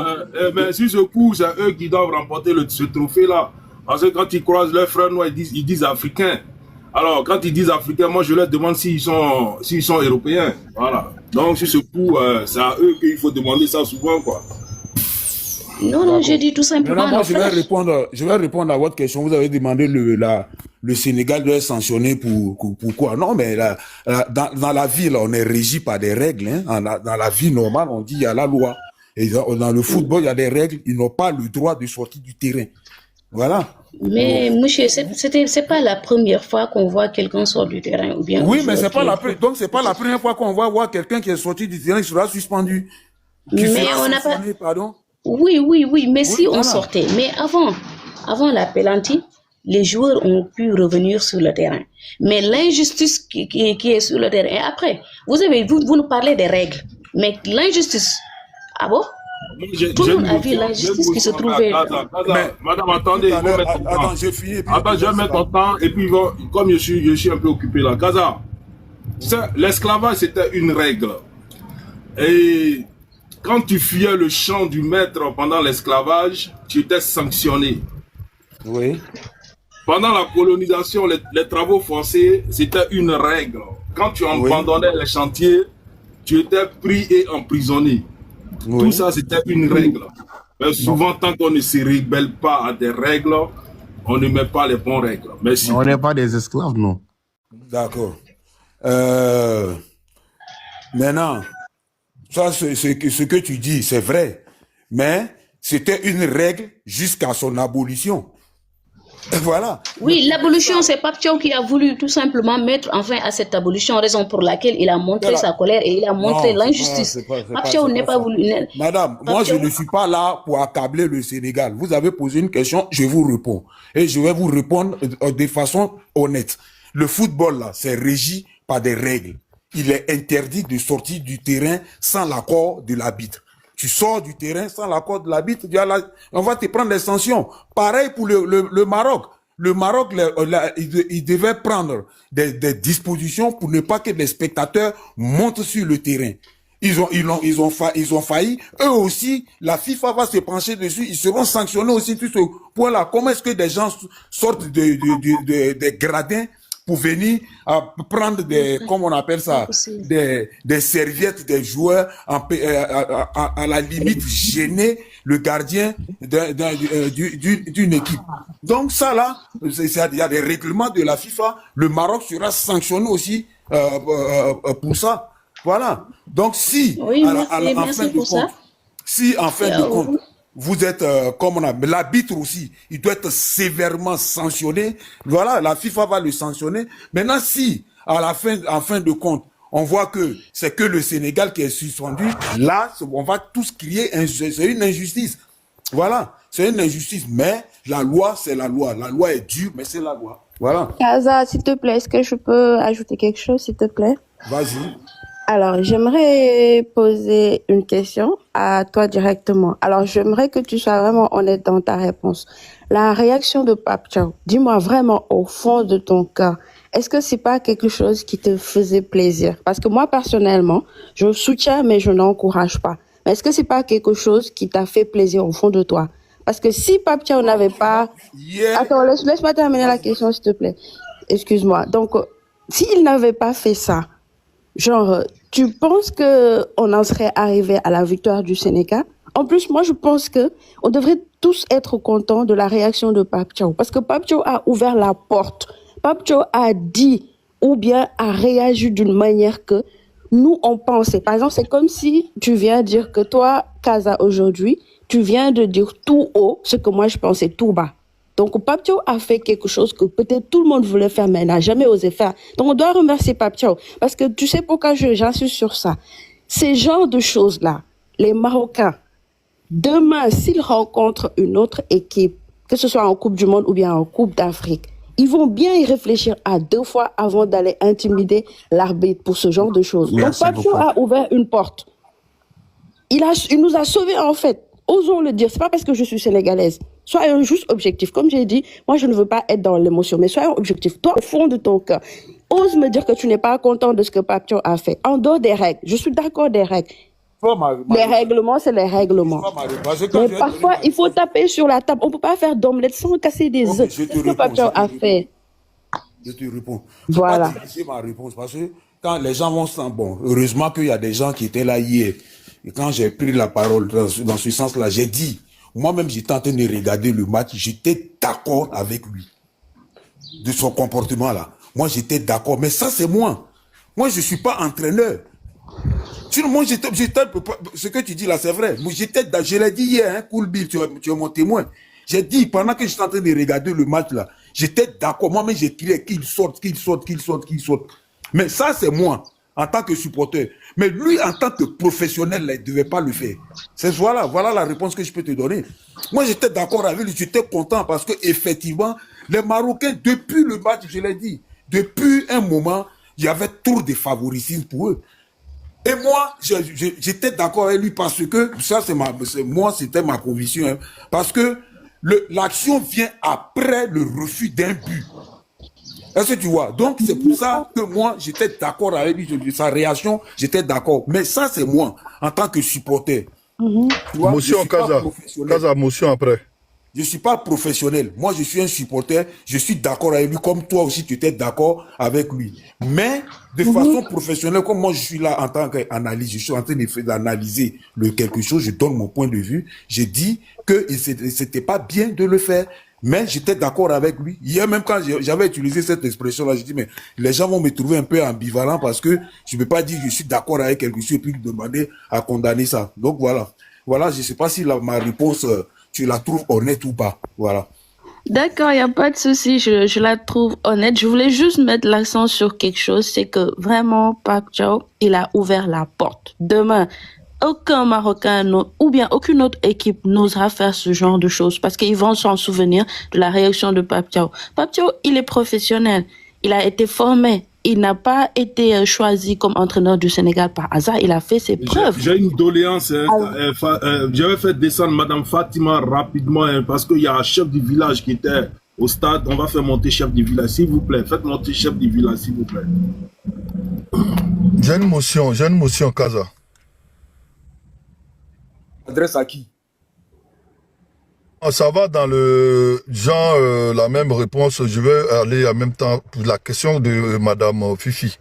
mais sur ce coup, c'est eux qui doivent remporter ce trophée-là. Parce que quand ils croisent leurs frères noirs, ils disent africains. Alors, quand ils disent africains, moi, je leur demande s'ils sont européens. Voilà. Donc, sur ce coup, c'est à eux qu'il faut demander ça souvent, quoi. Non, non, j'ai dit tout Maintenant, simplement moi, nos je vais frères. répondre à votre question. Vous avez demandé le Sénégal doit être sanctionné pour quoi? Non, mais dans la vie, là, on est régi par des règles, hein. Dans la vie normale, on dit il y a la loi. Et dans le football, il y a des règles. Ils n'ont pas le droit de sortir du terrain. Voilà. Mais monsieur, c'est pas la première fois qu'on voit quelqu'un sortir du terrain ou bien Oui, mais c'est pas donc c'est pas la première fois qu'on va voir quelqu'un qui est sorti du terrain, qui sera suspendu. Qui Mais sera on n'a pas. sanctionné, pardon. Oui, oui, oui, mais Oui, si on voilà. sortait. Mais avant la pénalty, les joueurs ont pu revenir sur le terrain. Mais l'injustice qui est sur le terrain, et après, vous nous parlez des règles. Mais l'injustice, ah bon? Tout le monde a vu l'injustice qui se trouvait. Madame, attendez, Tout à il faut l'heure, mettre ton temps. attends, j'ai fini. Attends, je vais mettre ton temps et puis comme je suis un peu occupé là. Gaza, l'esclavage c'était une règle. Et quand tu fuyais le champ du maître pendant l'esclavage, tu étais sanctionné. Oui. Pendant la colonisation, les travaux forcés, c'était une règle. Quand tu abandonnais les chantiers, tu étais pris et emprisonné. Oui. Tout ça, c'était une règle. Mais souvent, tant qu'on ne se rébelle pas à des règles, on ne met pas les bonnes règles. Merci. On n'est pas des esclaves, non. D'accord. Maintenant, ça, ce que tu dis, c'est vrai. Mais c'était une règle jusqu'à son abolition. Voilà. Oui, l'abolition, c'est Pape Thiaw qui a voulu tout simplement mettre en fin à cette abolition, raison pour laquelle il a montré sa colère et il a montré l'injustice. Pape Thiaw n'est pas voulu. Madame, moi je ne suis pas là pour accabler le Sénégal. Vous avez posé une question, je vous réponds. Et je vais vous répondre de façon honnête. Le football, là, c'est régi par des règles. Il est interdit de sortir du terrain sans l'accord de l'arbitre. Tu sors du terrain sans l'accord de l'arbitre, on va te prendre des sanctions. Pareil pour le Maroc. Le Maroc, il devait prendre des dispositions pour ne pas que les spectateurs montent sur le terrain. Ils ont failli. Eux aussi, la FIFA va se pencher dessus. Ils seront sanctionnés aussi sur ce point-là. Comment est-ce que des gens sortent des gradins pour venir prendre comment on appelle ça, des serviettes des joueurs, à la limite gêner le gardien d'une équipe. Donc ça là, il y a des règlements de la FIFA. Le Maroc sera sanctionné aussi pour ça. Voilà. Donc si, en fin de compte, vous êtes, comme on a, l'arbitre aussi, il doit être sévèrement sanctionné. Voilà, la FIFA va le sanctionner. Maintenant, si, en fin de compte, on voit que c'est que le Sénégal qui est suspendu, là, on va tous crier, c'est une injustice. Voilà, c'est une injustice. Mais la loi, c'est la loi. La loi est dure, mais c'est la loi. Voilà. Kaza, s'il te plaît, est-ce que je peux ajouter quelque chose, s'il te plaît? Vas-y. Alors, j'aimerais poser une question à toi directement. Alors, j'aimerais que tu sois vraiment honnête dans ta réponse. La réaction de Pape Thiaw, dis-moi vraiment au fond de ton cœur, est-ce que c'est pas quelque chose qui te faisait plaisir? Parce que moi, personnellement, je soutiens, mais je n'encourage pas. Mais est-ce que c'est pas quelque chose qui t'a fait plaisir au fond de toi? Parce que si Pape Thiaw n'avait pas... Attends, laisse-moi terminer la question, s'il te plaît. Excuse-moi. Donc, s'il n'avait pas fait ça, genre, tu penses que on en serait arrivé à la victoire du Sénégal? En plus, moi, je pense que on devrait tous être contents de la réaction de Pape Thiaw. Parce que Pape Thiaw a ouvert la porte. Pape Thiaw a dit, ou bien a réagi d'une manière que nous, on pensait. Par exemple, c'est comme si tu viens dire que toi, Kaza, aujourd'hui, tu viens de dire tout haut ce que moi, je pensais tout bas. Donc, Pape Thiaw a fait quelque chose que peut-être tout le monde voulait faire, mais n'a jamais osé faire. Donc, on doit remercier Pape Thiaw. Parce que tu sais pourquoi j'insiste sur ça. Ces genres de choses-là, les Marocains, demain, s'ils rencontrent une autre équipe, que ce soit en Coupe du Monde ou bien en Coupe d'Afrique, ils vont bien y réfléchir à 2 fois avant d'aller intimider l'arbitre pour ce genre de choses. Donc, Pape Thiaw a ouvert une porte. Il nous a sauvés, en fait. Osons le dire. C'est pas parce que je suis sénégalaise. Soyons juste objectifs. Comme j'ai dit, moi, je ne veux pas être dans l'émotion, mais soyons objectifs. Toi, au fond de ton cœur, ose me dire que tu n'es pas content de ce que Pape Thiaw a fait. En dehors des règles. Je suis d'accord des règles. Les règlements, c'est les règlements. Mais parfois, il faut taper sur la table. On ne peut pas faire d'omelette sans casser des œufs. C'est ce que Pape Thiaw a fait. Je te réponds. Voilà. C'est ma réponse parce que quand les gens vont s'en... Bon, heureusement qu'il y a des gens qui étaient là hier. Et quand j'ai pris la parole dans ce sens-là, j'ai dit, Moi-même, j'étais en train de regarder le match, j'étais d'accord avec lui. De son comportement là. Moi, j'étais d'accord. Mais ça, c'est moi. Moi, je ne suis pas entraîneur. Sinon, moi, ce que tu dis là, c'est vrai. Moi, je l'ai dit hier, hein, Cool Bill, tu es mon témoin. J'ai dit, pendant que j'étais en train de regarder le match là, j'étais d'accord. Moi-même, j'ai crié qu'il sorte, qu'il sorte, qu'il sorte, qu'il sorte. Mais ça, c'est moi, en tant que supporter. Mais lui, en tant que professionnel, là, il ne devait pas le faire. Voilà la réponse que je peux te donner. Moi, j'étais d'accord avec lui, j'étais content parce que effectivement, les Marocains, depuis le match, je l'ai dit, depuis un moment, il y avait trop de favoritisme pour eux. Et moi, j'étais d'accord avec lui parce que, ça, c'était ma conviction, hein, parce que l'action vient après le refus d'un but. Est-ce que tu vois? Donc, c'est pour ça que moi, j'étais d'accord avec lui, sa réaction, j'étais d'accord. Mais ça, c'est moi, en tant que supporter. Tu vois, Motion, Kaza, motion après. Je ne suis pas professionnel. Moi, je suis un supporter. Je suis d'accord avec lui, comme toi aussi, tu étais d'accord avec lui. Mais de façon professionnelle, comme moi, je suis là en tant qu'analyste, je suis en train d'analyser quelque chose, je donne mon point de vue. J'ai dit que c'était pas bien de le faire. Mais j'étais d'accord avec lui. Hier, même quand j'avais utilisé cette expression-là, j'ai dit, mais les gens vont me trouver un peu ambivalent parce que je ne peux pas dire que je suis d'accord avec quelque chose et puis demander à condamner ça. Donc voilà. Voilà, je ne sais pas si ma réponse, tu la trouves honnête ou pas. Voilà. D'accord, il n'y a pas de souci, je la trouve honnête. Je voulais juste mettre l'accent sur quelque chose, c'est que vraiment, Pape Thiaw, il a ouvert la porte. Demain, aucun Marocain ou bien aucune autre équipe n'osera faire ce genre de choses parce qu'ils vont s'en souvenir de la réaction de Pape Thiaw. Pape Thiaw, il est professionnel, il a été formé. Il n'a pas été choisi comme entraîneur du Sénégal par hasard. Il a fait ses preuves. J'ai une doléance. J'avais fait descendre Madame Fatima rapidement parce qu'il y a un chef du village qui était au stade. On va faire monter chef du village, s'il vous plaît. Faites monter chef du village, s'il vous plaît. J'ai une motion, Kaza. Adresse à qui? Ça va dans le genre, la même réponse. Je vais aller en même temps pour la question de Madame Fifi.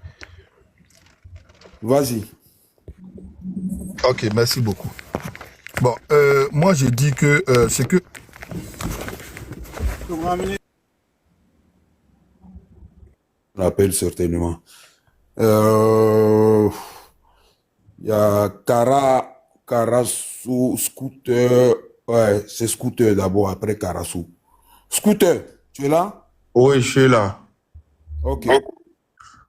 Vas-y. Ok, merci beaucoup. Bon, moi je dis que c'est que... On appelle certainement. Il y a Karasu, Scooter. Ouais, c'est Scooter d'abord, après Karasu. Scooter, tu es là? Oui, je suis là. Ok.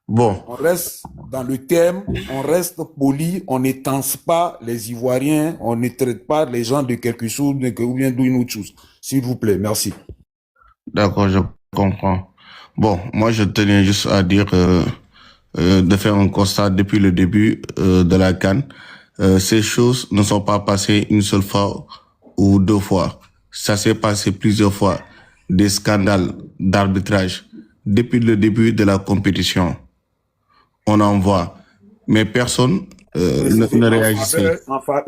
Bon. On reste dans le thème, on reste poli, on n'étance pas les Ivoiriens, on ne traite pas les gens de quelque chose ou bien d'une autre chose. S'il vous plaît, merci. D'accord, je comprends. Bon, moi je tenais juste à dire de faire un constat depuis le début de la CAN. Ces choses ne sont pas passées une seule fois ou deux fois. Ça s'est passé plusieurs fois. Des scandales d'arbitrage depuis le début de la compétition. On en voit. Mais personne ne réagissait.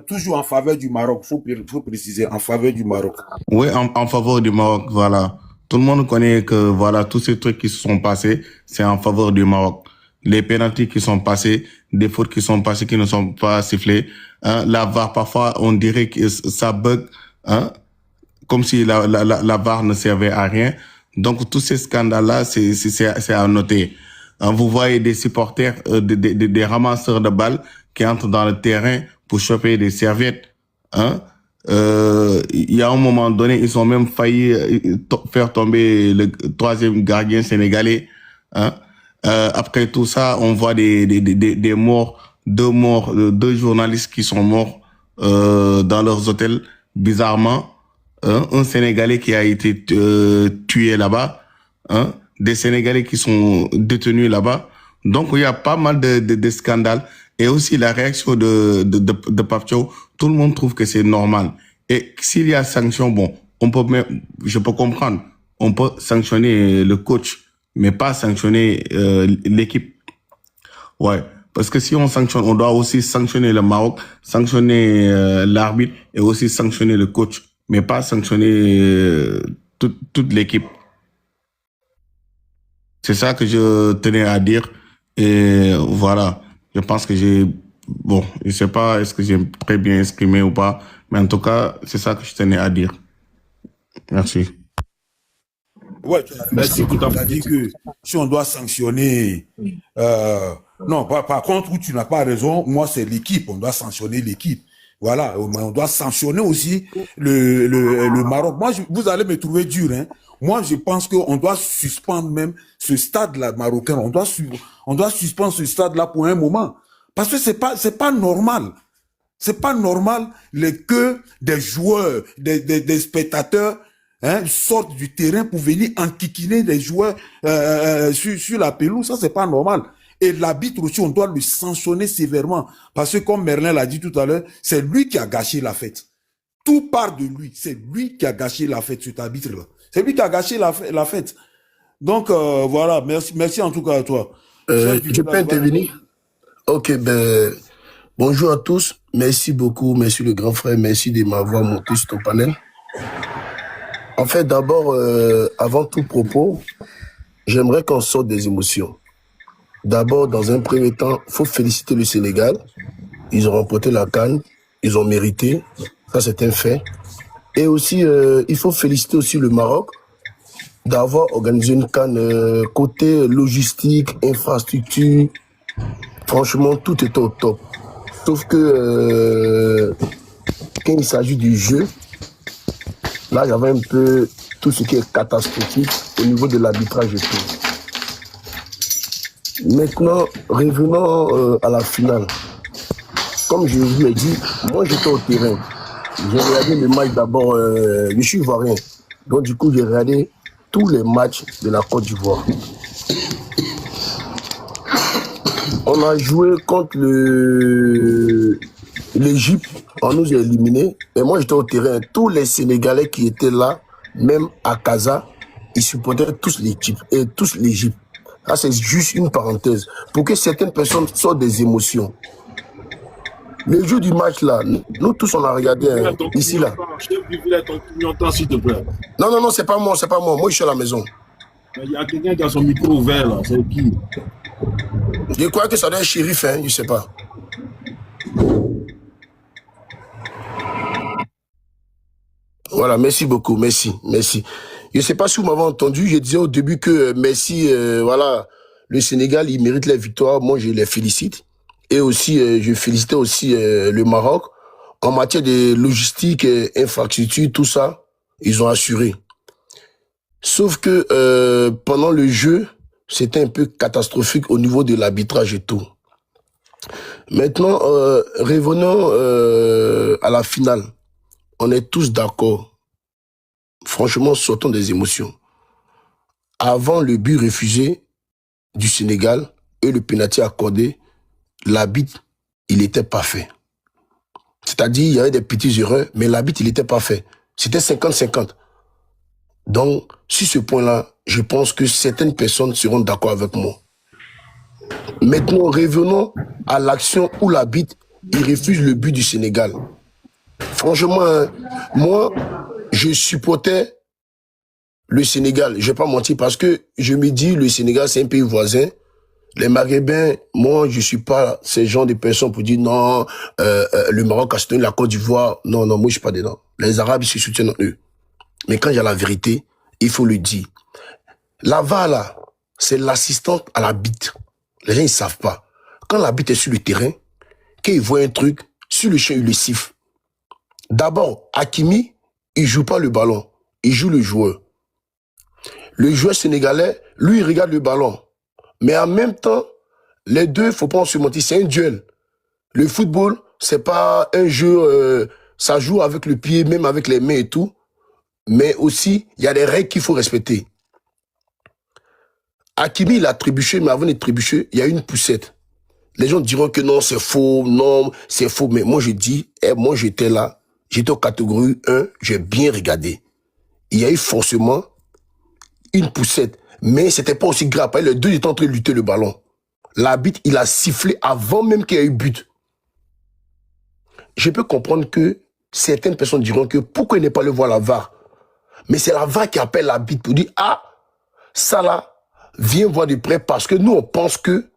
Toujours en faveur du Maroc, faut préciser, en faveur du Maroc. Oui, en faveur du Maroc, voilà. Tout le monde connaît que voilà, tous ces trucs qui se sont passés, c'est en faveur du Maroc. Les pénaltys qui sont passés, des fautes qui sont passées qui ne sont pas sifflées. Hein, la VAR, parfois, on dirait que ça bug, hein, comme si la VAR ne servait à rien. Donc, tous ces scandales-là, c'est à noter. Hein, vous voyez des supporters, des ramasseurs de balles qui entrent dans le terrain pour choper des serviettes. Hein. Il y a un moment donné, ils ont même failli faire tomber le troisième gardien sénégalais. Hein. Après tout ça, on voit des morts, deux journalistes qui sont morts dans leurs hôtels, bizarrement. Un Sénégalais qui a été tué là-bas. Hein. Des Sénégalais qui sont détenus là-bas. Donc, il y a pas mal de scandales. Et aussi, la réaction de Pape Thiaw, tout le monde trouve que c'est normal. Et s'il y a sanction, bon, je peux comprendre. On peut sanctionner le coach, mais pas sanctionner l'équipe. Ouais. Parce que si on sanctionne, on doit aussi sanctionner le Maroc, sanctionner l'arbitre et aussi sanctionner le coach, mais pas sanctionner toute l'équipe. C'est ça que je tenais à dire. Et voilà, je pense que bon, je sais pas est-ce que j'ai très bien exprimé ou pas, Mais en tout cas, c'est ça que je tenais à dire. Merci. Ouais, tu as dit que si on doit sanctionner... non, par contre, où tu n'as pas raison, moi, c'est l'équipe. On doit sanctionner l'équipe. Voilà, on doit sanctionner aussi le Maroc. Moi, vous allez me trouver dur, hein. Moi, je pense qu'on doit suspendre même ce stade-là marocain. On doit suspendre ce stade-là pour un moment. Parce que c'est pas normal. C'est pas normal que des joueurs, des spectateurs, hein, sortent du terrain pour venir enquiquiner des joueurs sur la pelouse. Ça, c'est pas normal. Et l'arbitre aussi, on doit le sanctionner sévèrement. Parce que comme Merlin l'a dit tout à l'heure, c'est lui qui a gâché la fête. Tout part de lui. C'est lui qui a gâché la fête, cet arbitre-là. C'est lui qui a gâché la fête. Donc, voilà. Merci en tout cas à toi. Je peux intervenir? Ok, ben, bonjour à tous. Merci beaucoup. Merci le grand frère. Merci de m'avoir monté sur ton panel. En fait, d'abord, avant tout propos, j'aimerais qu'on sorte des émotions. D'abord, dans un premier temps, il faut féliciter le Sénégal. Ils ont remporté la CAN, ils ont mérité. Ça, c'est un fait. Et aussi, il faut féliciter aussi le Maroc d'avoir organisé une CAN côté logistique, infrastructure. Franchement, tout était au top. Sauf que quand il s'agit du jeu, là, j'avais un peu tout ce qui est catastrophique au niveau de l'arbitrage et tout. Maintenant, revenons à la finale. Comme je vous l'ai dit, moi j'étais au terrain. J'ai regardé le match d'abord, je suis ivoirien. Donc du coup, j'ai regardé tous les matchs de la Côte d'Ivoire. On a joué contre l'Égypte, on nous a éliminés. Et moi j'étais au terrain. Tous les Sénégalais qui étaient là, même à Casa, ils supportaient tous l'Égypte. Ah, c'est juste une parenthèse. Pour que certaines personnes sortent des émotions. Le jour du match là, nous tous on a regardé ici là. S'il te plaît. Non, c'est pas moi. Moi je suis à la maison. Il y a quelqu'un qui a son micro ouvert là, c'est qui? Je crois que ça doit être shérif, hein, je sais pas. Voilà, merci beaucoup, merci. Je ne sais pas si vous m'avez entendu, je disais au début que merci, voilà, le Sénégal, il mérite la victoire, moi je les félicite. Et aussi, je félicitais aussi le Maroc. En matière de logistique, infrastructure, tout ça, ils ont assuré. Sauf que pendant le jeu, c'était un peu catastrophique au niveau de l'arbitrage et tout. Maintenant, revenons à la finale. On est tous d'accord. Franchement, sortons des émotions. Avant le but refusé du Sénégal et le pénalty accordé, l'arbitre, il était parfait. C'est-à-dire, il y avait des petites erreurs, mais l'arbitre, il était parfait. C'était 50-50. Donc, sur ce point-là, je pense que certaines personnes seront d'accord avec moi. Maintenant, revenons à l'action où l'arbitre, il refuse le but du Sénégal. Franchement, moi, je supportais le Sénégal. Je vais pas mentir parce que je me dis, le Sénégal, c'est un pays voisin. Les Maghrébins, moi, je suis pas ces gens de personnes pour dire non, le Maroc a soutenu la Côte d'Ivoire. Non, moi, je suis pas dedans. Les Arabes, ils se soutiennent eux. Mais quand il y a la vérité, il faut le dire. La VAR, là, c'est l'assistante à l'arbitre. Les gens, ils savent pas. Quand l'arbitre est sur le terrain, quand il voit un truc, sur le champ, il le siffle. D'abord, Hakimi, il joue pas le ballon. Il joue le joueur. Le joueur sénégalais, lui, il regarde le ballon. Mais en même temps, les deux, faut pas en se mentir, c'est un duel. Le football, c'est pas un jeu, ça joue avec le pied, même avec les mains et tout. Mais aussi, il y a des règles qu'il faut respecter. Hakimi, il a trébuché, mais avant de trébucher, il y a une poussette. Les gens diront que non, c'est faux, non, c'est faux. Mais moi, je dis, moi, j'étais là, j'étais en catégorie 1, j'ai bien regardé. Il y a eu forcément une poussette. Mais c'était pas aussi grave. Les deux étaient en train de lutter le ballon. L'arbitre, il a sifflé avant même qu'il y ait eu but. Je peux comprendre que certaines personnes diront que pourquoi il n'est pas allé voir la VAR? Mais c'est la VAR qui appelle l'arbitre pour dire, ah, ça là, viens voir de près parce que nous, on pense que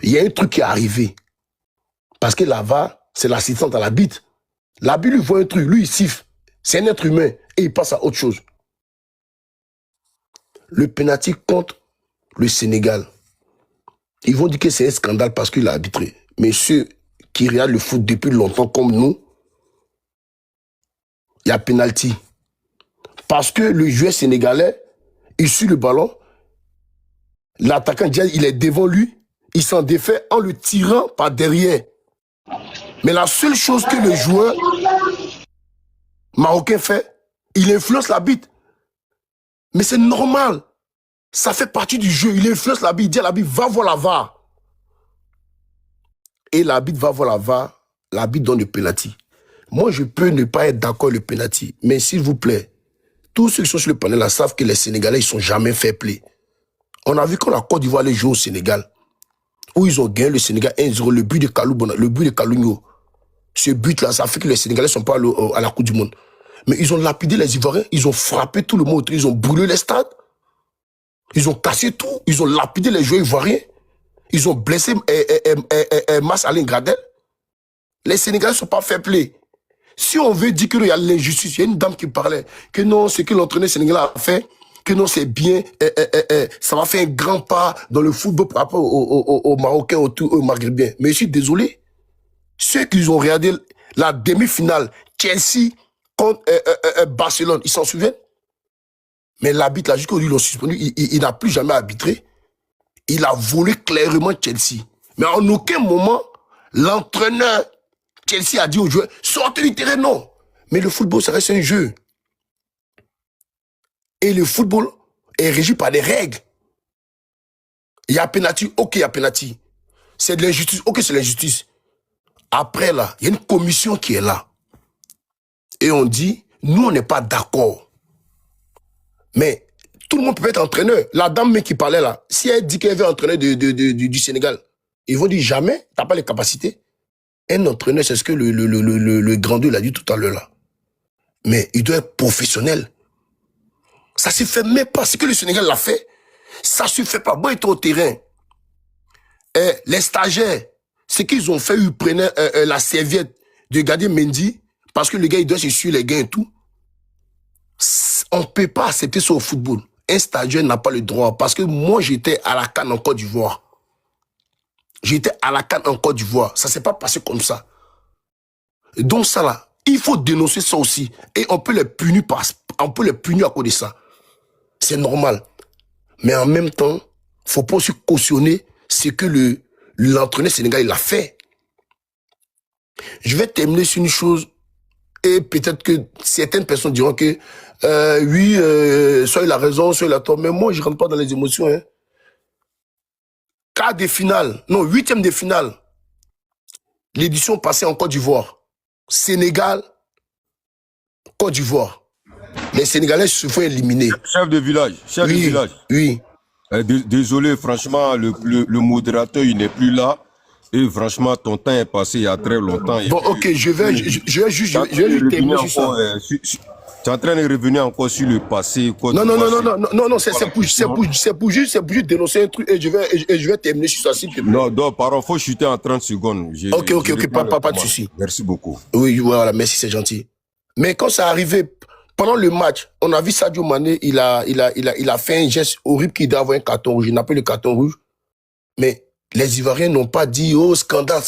il y a un truc qui est arrivé. Parce que la VAR, c'est l'assistante à l'arbitre. L'arbitre lui voit un truc, lui il siffle. C'est un être humain et il passe à autre chose. Le penalty contre le Sénégal. Ils vont dire que c'est un scandale parce qu'il a arbitré. Mais ceux qui regardent le foot depuis longtemps comme nous, il y a penalty. Parce que le joueur sénégalais, il suit le ballon, l'attaquant, il est devant lui, il s'en défait en le tirant par derrière. Mais la seule chose que le joueur marocain fait, il influence l'arbitre. Mais c'est normal. Ça fait partie du jeu. Il influence l'arbitre. Il dit à l'arbitre, va voir la VAR. Et l'arbitre va voir la VAR. L'arbitre donne le penalty. Moi, je peux ne pas être d'accord avec le penalty. Mais s'il vous plaît, tous ceux qui sont sur le panel là savent que les Sénégalais, ils sont jamais fair play. On a vu quand la Côte d'Ivoire allait jouer au Sénégal, où ils ont gagné le Sénégal 1-0, le but de Kalunyo. Ce but-là, ça fait que les Sénégalais ne sont pas à la Coupe du Monde. Mais ils ont lapidé les Ivoiriens, ils ont frappé tout le monde, ils ont brûlé les stades, ils ont cassé tout, ils ont lapidé les joueurs ivoiriens, ils ont blessé Mas Alain Gradel. Les Sénégalais ne sont pas fair play. Si on veut dire qu'il y a l'injustice, il y a une dame qui parlait, que non, ce que l'entraîneur sénégalais a fait, que non, c'est bien, ça va faire un grand pas dans le football par rapport aux Marocains, aux Maghrébins. Mais je suis désolé. Ceux qui ont regardé la demi-finale, Chelsea contre Barcelone, ils s'en souviennent? Mais l'arbitre, là, jusqu'au jour où ils l'ont suspendu, il n'a plus jamais arbitré. Il a volé clairement Chelsea. Mais en aucun moment, l'entraîneur Chelsea a dit aux joueurs, sortez du terrain, non. Mais le football, ça reste un jeu. Et le football est régi par des règles. Il y a penalty, ok, il y a penalty. C'est de l'injustice, ok, c'est l'injustice. Après, là, il y a une commission qui est là. Et on dit, nous, on n'est pas d'accord. Mais tout le monde peut être entraîneur. La dame qui parlait là, si elle dit qu'elle veut entraîner du Sénégal, ils vont dire jamais, t'as pas les capacités. Un entraîneur, c'est ce que le grand deux l'a dit tout à l'heure là. Mais il doit être professionnel. Ça ne se fait même pas. Ce que le Sénégal l'a fait, ça ne se fait pas. Bon, ils étaient au terrain. Les stagiaires, ce qu'ils ont fait, ils prenaient la serviette de Gadi Mendy, parce que le gars, il doit se suivre les gains et tout. On ne peut pas accepter ça au football. Un stagiaire n'a pas le droit. Parce que moi, j'étais à la CAN en Côte d'Ivoire. J'étais à la CAN en Côte d'Ivoire. Ça ne s'est pas passé comme ça. Donc ça là, il faut dénoncer ça aussi. Et on peut les punir à cause de ça. C'est normal. Mais en même temps, il ne faut pas aussi cautionner ce que l'entraîneur sénégalais l'a fait. Je vais terminer sur une chose, et peut-être que certaines personnes diront que oui, soit il a raison, soit il a tort, mais moi je ne rentre pas dans les émotions. Hein. Quart de finale, non, 8e de finale, l'édition passée en Côte d'Ivoire, Sénégal, Côte d'Ivoire. Les Sénégalais se font éliminer. Chef de village, chef de village. Oui. Désolé, franchement, le modérateur, il n'est plus là. Et franchement, ton temps est passé il y a très longtemps. Bon, ok, je vais juste terminer sur ça. Tu es en train de revenir encore sur le passé. Non, c'est pour juste dénoncer un truc et je vais terminer sur ça, s'il te plaît. Non, pardon, il faut chuter en 30 secondes. Ok, pas de souci. Merci beaucoup. Oui, voilà, merci, c'est gentil. Mais quand ça arrivait, pendant le match, on a vu Sadio Mané, il a fait un geste horrible qui doit avoir un carton rouge. Il n'a pas le carton rouge. Mais les Ivoiriens n'ont pas dit, oh, scandale,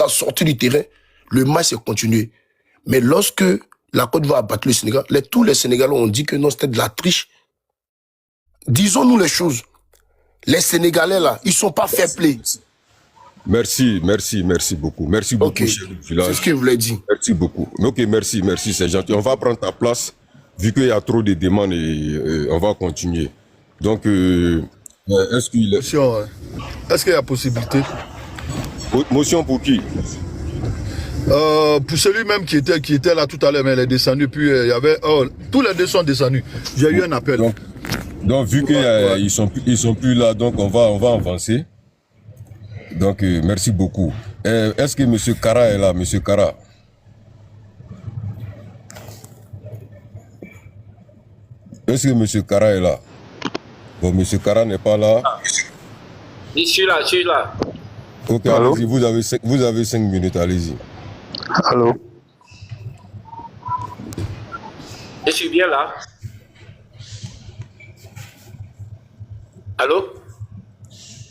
sorti du terrain. Le match s'est continué. Mais lorsque la Côte d'Ivoire a battu le Sénégal, tous les Sénégalais ont dit que non, c'était de la triche. Disons-nous les choses. Les Sénégalais, là, ils ne sont pas fair play. Merci beaucoup. Merci beaucoup, okay. Chef du village. C'est ce que je voulais dire. Merci beaucoup. Ok, merci, c'est gentil. On va prendre ta place, vu qu'il y a trop de demandes et on va continuer. Donc, est-ce qu'il est-ce qu'il y a possibilité? Motion pour qui? Pour celui-même qui était là tout à l'heure, mais il est descendu, puis il y avait... tous les deux sont descendus. J'ai eu un appel. Donc vu qu'ils sont plus là, donc on va avancer. Donc, merci beaucoup. Est-ce que M. Kara est là, M. Kara? Est-ce que M. Kara est là? Bon, M. Kara n'est pas là. Je suis là. Ok, allez-y, vous avez 5 minutes, allez-y. Allô? Je suis bien là. Allô?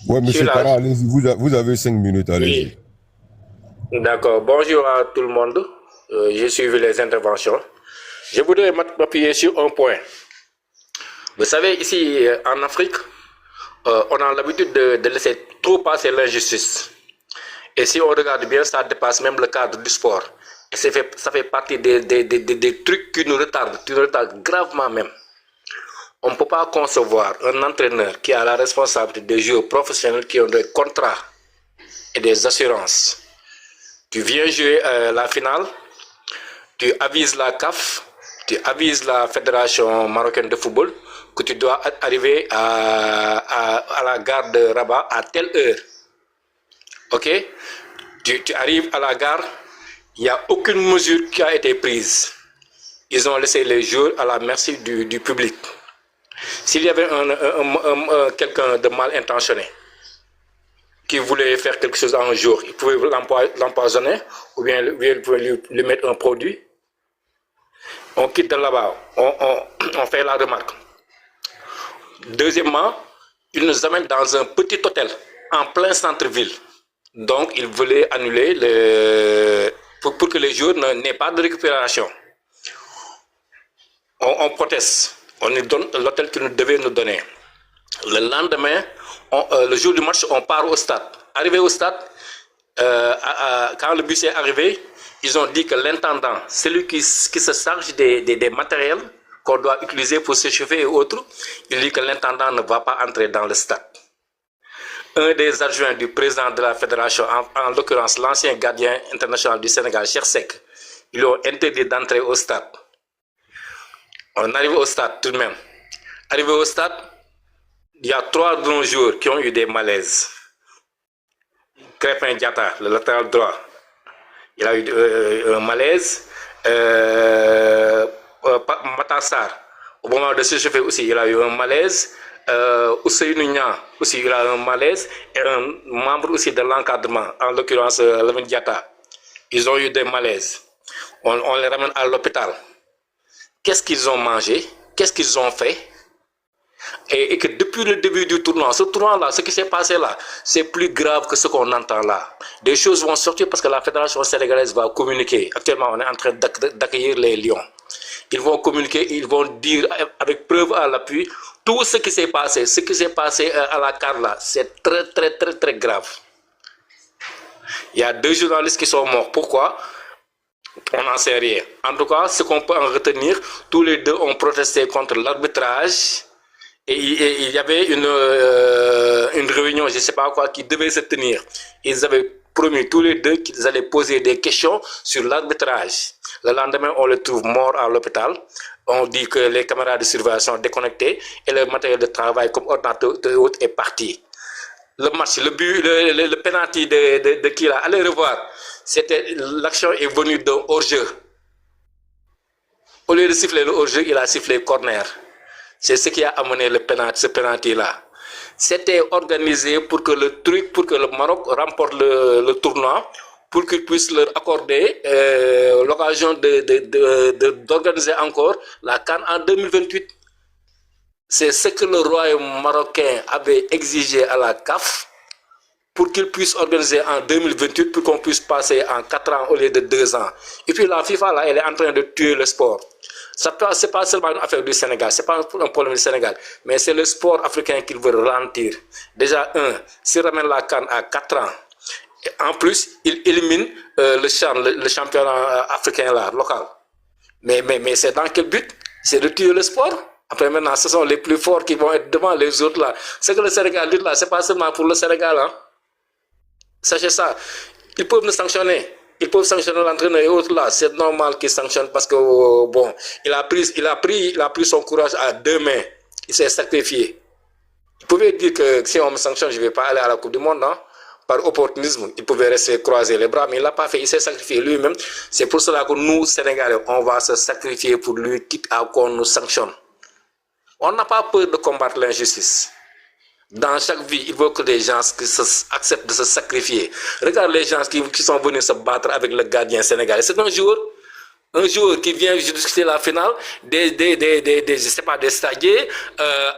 Ouais, Je suis monsieur là. Kara, allez-y, vous avez 5 minutes, allez-y. Oui. D'accord. Bonjour à tout le monde. J'ai suivi les interventions. Je voudrais m'appuyer sur un point. Vous savez, ici en Afrique, on a l'habitude de laisser trop passer l'injustice. Et si on regarde bien, ça dépasse même le cadre du sport. Et ça fait partie des trucs qui nous retardent gravement même. On ne peut pas concevoir un entraîneur qui a la responsabilité des joueurs professionnels qui ont des contrats et des assurances. Tu viens jouer la finale, tu avises la CAF, tu avises la Fédération marocaine de football que tu dois arriver à la gare de Rabat à telle heure. Ok? Tu arrives à la gare, il n'y a aucune mesure qui a été prise. Ils ont laissé les joueurs à la merci du public. S'il y avait quelqu'un de mal intentionné qui voulait faire quelque chose un jour, il pouvait l'empoisonner ou bien il pouvait lui mettre un produit. On quitte de là-bas, on fait la remarque. Deuxièmement, ils nous amènent dans un petit hôtel en plein centre-ville. Donc, ils voulaient annuler pour que les joueurs n'aient pas de récupération. On proteste. On nous donne l'hôtel qu'ils devaient nous donner. Le lendemain, le jour du match, on part au stade. Arrivé au stade, quand le bus est arrivé, ils ont dit que l'intendant, celui qui se charge des matériels qu'on doit utiliser pour s'échauffer et autres, il dit que l'intendant ne va pas entrer dans le stade. Un des adjoints du président de la fédération, en l'occurrence l'ancien gardien international du Sénégal, Cheikh Seck, ils lui ont interdit d'entrer au stade. On arrive au stade tout de même. Arrivé au stade, il y a 3 de nos joueurs qui ont eu des malaises. Crépin Diatta, le latéral droit, il a eu un malaise. Matassar, au moment de s'échauffer aussi, il a eu un malaise. Ousseynou Niang aussi, il a eu un malaise. Et un membre aussi de l'encadrement, en l'occurrence Lamine Diatta, ils ont eu des malaises. On les ramène à l'hôpital. Qu'est-ce qu'ils ont mangé? Qu'est-ce qu'ils ont fait? Et que depuis le début du tournoi, ce tournoi-là, ce qui s'est passé là, c'est plus grave que ce qu'on entend là. Des choses vont sortir parce que la Fédération sénégalaise va communiquer. Actuellement, on est en train d'accueillir les Lions. Ils vont communiquer, ils vont dire avec preuve à l'appui tout ce qui s'est passé. Ce qui s'est passé à la CAR là, c'est très, très, très, très grave. Il y a 2 journalistes qui sont morts. Pourquoi? On n'en sait rien. En tout cas, ce qu'on peut en retenir, tous les deux ont protesté contre l'arbitrage. Et il y avait une réunion, je ne sais pas quoi, qui devait se tenir. Ils avaient promis tous les deux qu'ils allaient poser des questions sur l'arbitrage. Le lendemain, on les trouve morts à l'hôpital. On dit que les caméras de surveillance sont déconnectées et le matériel de travail comme ordinateur est parti. Le match, le but, le penalty de qui là, allez revoir. L'action est venue d'un hors-jeu. Au lieu de siffler le hors-jeu, il a sifflé corner. C'est ce qui a amené ce penalty-là. C'était organisé pour que le Maroc remporte le tournoi, pour qu'il puisse leur accorder l'occasion d'organiser encore la CAN en 2028. C'est ce que le royaume marocain avait exigé à la CAF pour qu'il puisse organiser en 2028, pour qu'on puisse passer en 4 ans au lieu de 2 ans. Et puis la FIFA, là, elle est en train de tuer le sport. Ce n'est pas seulement une affaire du Sénégal, ce n'est pas un problème du Sénégal, mais c'est le sport africain qu'il veut ralentir. Déjà, s'il ramène la CAN à 4 ans, en plus, il élimine le championnat africain là, local. Mais c'est dans quel but? C'est de tuer le sport. Après maintenant, ce sont les plus forts qui vont être devant les autres là. Ce que le Sénégal dit là, ce n'est pas seulement pour le Sénégal. Hein. Sachez ça. Ils peuvent nous sanctionner. Ils peuvent sanctionner l'entraîneur et autres là. C'est normal qu'ils sanctionnent parce que bon, il a pris son courage à 2 mains. Il s'est sacrifié. Il pouvait dire que si on me sanctionne, je ne vais pas aller à la Coupe du Monde, non? Par opportunisme, il pouvait rester croiser les bras, mais il ne l'a pas fait. Il s'est sacrifié lui-même. C'est pour cela que nous, Sénégalais, on va se sacrifier pour lui, quitte à qu'on nous sanctionne. On n'a pas peur de combattre l'injustice. Dans chaque vie, il faut que des gens acceptent de se sacrifier. Regarde les gens qui sont venus se battre avec le gardien sénégalais. C'est un jour, un joueur qui vient discuter la finale, je sais pas, des stagiaires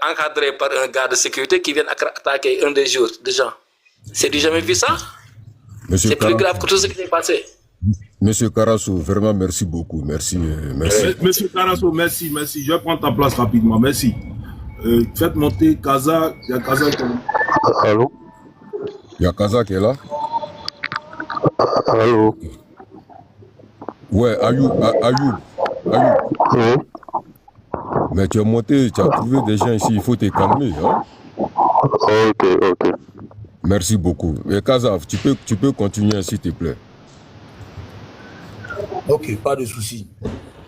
encadrés par un gars de sécurité qui viennent attaquer un des joueurs de gens. C'est du jamais vu ça? C'est plus grave que tout ce qui s'est passé. Monsieur Carasso, vraiment merci beaucoup. Merci. Monsieur Carasso, merci. Je vais prendre ta place rapidement. Merci. Faites monter Kaza. Il y a Kaza qui est là. Allô? Il y a Kaza qui est là? Allô? Ouais, Ayoub. Oui. Mais tu es monté, tu as trouvé des gens ici, il faut te calmer. Hein? Ok. Merci beaucoup. Et Kaza, tu peux continuer s'il te plaît. Ok, pas de souci.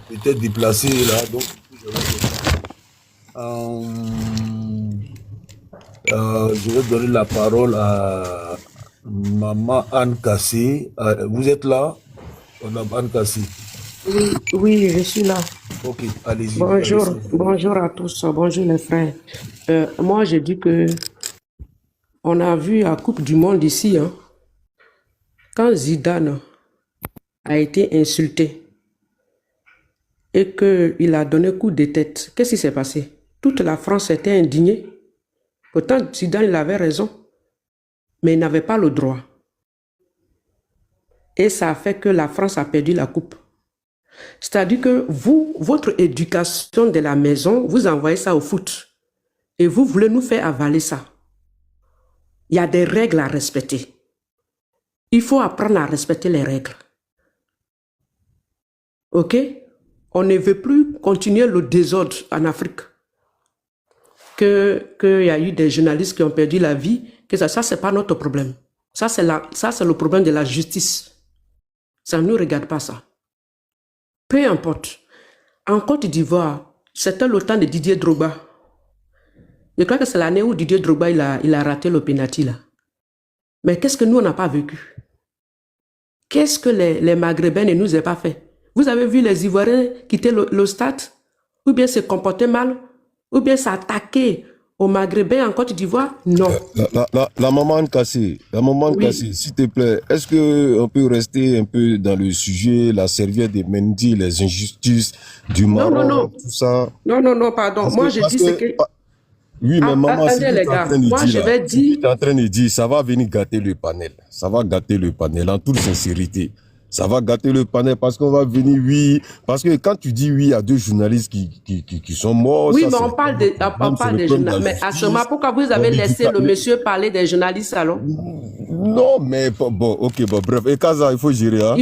Peut-être déplacé là, donc je vais donner la parole à Maman Anne Kassé. Vous êtes là, Madame Anne Kassé? Oui, je suis là. Ok, allez-y. Bonjour à tous, bonjour les frères. Moi, je dis que on a vu la Coupe du Monde ici, hein, quand Zidane a été insulté et qu'il a donné coup de tête, qu'est-ce qui s'est passé? Toute la France était indignée. Pourtant, Zidane, il avait raison, mais il n'avait pas le droit. Et ça a fait que la France a perdu la coupe. C'est-à-dire que vous, votre éducation de la maison, vous envoyez ça au foot. Et vous voulez nous faire avaler ça. Il y a des règles à respecter. Il faut apprendre à respecter les règles. Ok? On ne veut plus continuer le désordre en Afrique. Qu'il y a eu des journalistes qui ont perdu la vie, que ça c'est pas notre problème. Ça, c'est le problème de la justice. Ça ne nous regarde pas ça. Peu importe. En Côte d'Ivoire, c'était le temps de Didier Drogba. Je crois que c'est l'année où Didier Drogba il a raté le penalty là. Mais qu'est-ce que nous, on n'a pas vécu? Qu'est-ce que les Maghrébins ne nous ont pas fait? Vous avez vu les Ivoiriens quitter le stade? Ou bien se comporter mal? Ou bien s'attaquer aux Maghrébins en Côte d'Ivoire? Non. La maman Kassé, s'il te plaît, est-ce qu'on peut rester un peu dans le sujet, la serviette de Mendy, les injustices du Maroc, tout ça? Non, pardon. Moi, je dis ce que... Oui, mais maman, attendez, les gars, moi, je vais dire... Tu es en train de dire, ça va venir gâter le panel. Ça va gâter le panel, en toute sincérité. Ça va gâter le panel parce qu'on va venir, oui. Parce que quand tu dis oui, il y a deux journalistes qui sont morts. Oui, ça, mais on parle des journalistes. Mais à ce moment, pourquoi vous avez laissé le monsieur parler des journalistes alors? Non, mais bon, ok, bref. Et Kaza, il faut gérer. Hein?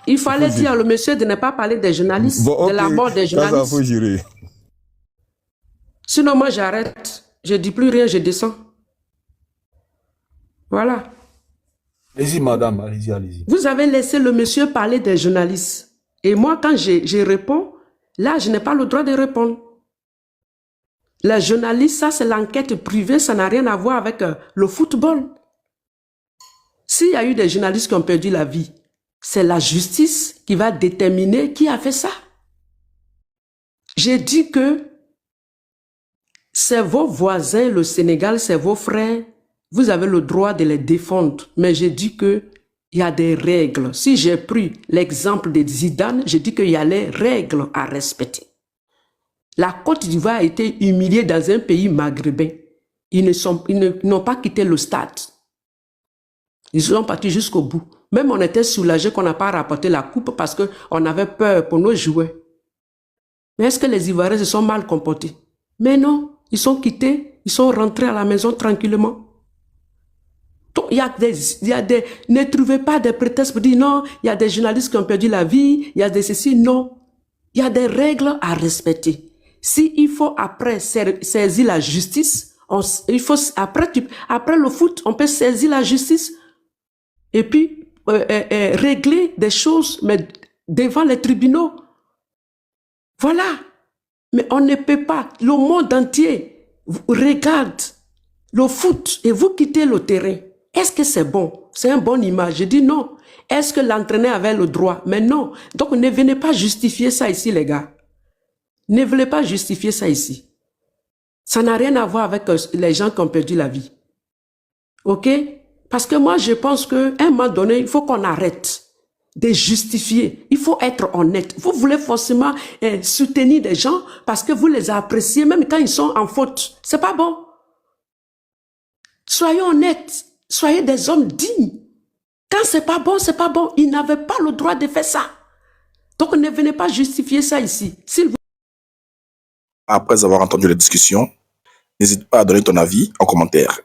Il fallait dire au monsieur de ne pas parler des journalistes, de la mort des journalistes. Kaza, il faut gérer. Sinon, moi, j'arrête. Je dis plus rien, je descends. Voilà. Allez-y, madame, allez-y. Vous avez laissé le monsieur parler des journalistes. Et moi, quand je réponds, là, je n'ai pas le droit de répondre. Les journalistes, ça, c'est l'enquête privée, ça n'a rien à voir avec le football. S'il y a eu des journalistes qui ont perdu la vie, c'est la justice qui va déterminer qui a fait ça. J'ai dit que c'est vos voisins, le Sénégal, c'est vos frères. Vous avez le droit de les défendre. Mais j'ai dit qu'il y a des règles. Si j'ai pris l'exemple de Zidane, j'ai dit qu'il y a les règles à respecter. La Côte d'Ivoire a été humiliée dans un pays maghrébin. Ils n'ont pas quitté le stade. Ils sont partis jusqu'au bout. Même on était soulagés qu'on n'a pas rapporté la coupe parce qu'on avait peur pour nos joueurs. Mais est-ce que les Ivoiriens se sont mal comportés? Mais non, ils sont quittés, ils sont rentrés à la maison tranquillement. Il y a des, ne trouvez pas des prétextes pour dire non, il y a des journalistes qui ont perdu la vie, il y a des ceci, non. Il y a des règles à respecter. Si il faut après saisir la justice, après le foot, on peut saisir la justice et puis régler des choses mais devant les tribunaux. Voilà. Mais on ne peut pas. Le monde entier regarde le foot et vous quittez le terrain. Est-ce que c'est bon? C'est une bonne image. Je dis non. Est-ce que l'entraîneur avait le droit? Mais non. Donc ne venez pas justifier ça ici, les gars. Ne venez pas justifier ça ici. Ça n'a rien à voir avec les gens qui ont perdu la vie. Ok? Parce que moi, je pense qu'à un moment donné, il faut qu'on arrête. de justifier. Il faut être honnête. Vous voulez forcément soutenir des gens parce que vous les appréciez même quand ils sont en faute. C'est pas bon. Soyez honnêtes. Soyez des hommes dignes. Quand c'est pas bon, c'est pas bon. Ils n'avaient pas le droit de faire ça. Donc ne venez pas justifier ça ici. S'il vous... Après avoir entendu la discussion, n'hésite pas à donner ton avis en commentaire.